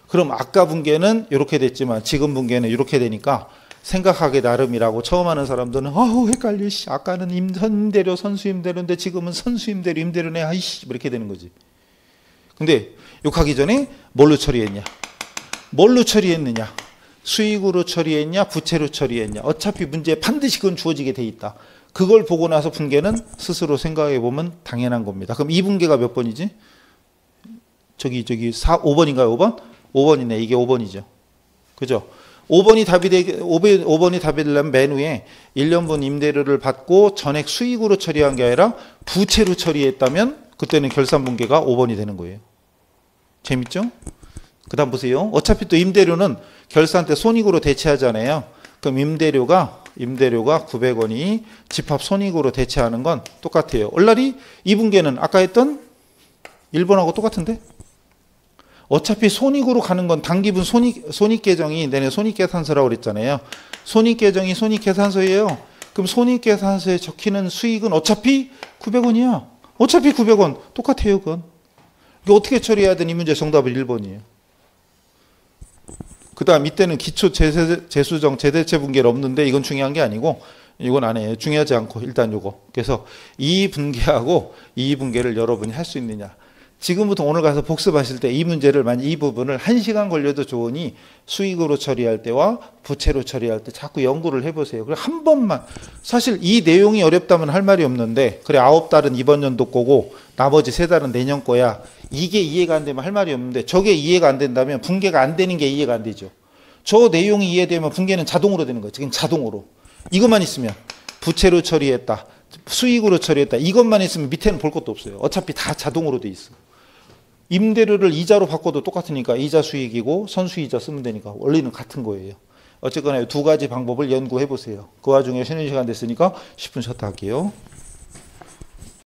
그럼 아까 분계는 이렇게 됐지만 지금 분계는 이렇게 되니까 생각하기 나름이라고 처음 하는 사람들은 헷갈려. 아까는 임대료 선수임대료인데 지금은 선수임대료 임대료네. 이렇게 되는 거지. 근데 욕하기 전에 뭘로 처리했냐? 뭘로 처리했느냐? 수익으로 처리했냐? 부채로 처리했냐? 어차피 문제에 반드시 그건 주어지게 돼 있다. 그걸 보고 나서 분계는 스스로 생각해 보면 당연한 겁니다. 그럼 이 분계가 몇 번이지? 저기 5번인가요? 5번? 5번이네. 이게 5번이죠. 그죠? 5번이 답이 되려면 맨 위에 1년분 임대료를 받고 전액 수익으로 처리한 게 아니라 부채로 처리했다면 그때는 결산분계가 5번이 되는 거예요. 재밌죠? 그 다음 보세요. 어차피 또 임대료는 결산 때 손익으로 대체하잖아요. 그럼 임대료가 900원이 집합 손익으로 대체하는 건 똑같아요. 얼라리 이 분계는 아까 했던 1번하고 똑같은데? 어차피 손익으로 가는 건 당기분 손익계정이 내내 손익계산서라고 그랬잖아요. 손익계정이 손익계산서예요. 그럼 손익계산서에 적히는 수익은 어차피 900원이야. 어차피 900원. 똑같아요, 그건. 이거 어떻게 처리해야 되는 이 문제 정답은 1번이에요. 그 다음 이때는 기초 재수정 재대체 분계를 없는데 이건 중요한 게 아니고 이건 안 해요. 중요하지 않고 일단 요거. 그래서 이 분계하고 이 분계를 여러분이 할 수 있느냐. 지금부터 오늘 가서 복습하실 때 이 문제를 만약 이 부분을 1시간 걸려도 좋으니 수익으로 처리할 때와 부채로 처리할 때 자꾸 연구를 해보세요. 그래 한 번만 사실 이 내용이 어렵다면 할 말이 없는데 그래 9달은 이번 연도 거고 나머지 3달은 내년 거야. 이게 이해가 안 되면 할 말이 없는데 저게 이해가 안 된다면 분계가 안 되는 게 이해가 안 되죠. 저 내용이 이해되면 분계는 자동으로 되는 거예요. 지금 자동으로. 이것만 있으면 부채로 처리했다. 수익으로 처리했다. 이것만 있으면 밑에는 볼 것도 없어요. 어차피 다 자동으로 돼 있어. 임대료를 이자로 바꿔도 똑같으니까 이자 수익이고 선수이자 쓰면 되니까 원리는 같은 거예요. 어쨌거나 두 가지 방법을 연구해 보세요. 그 와중에 쉬는 시간 됐으니까 10분 쉬었다 할게요.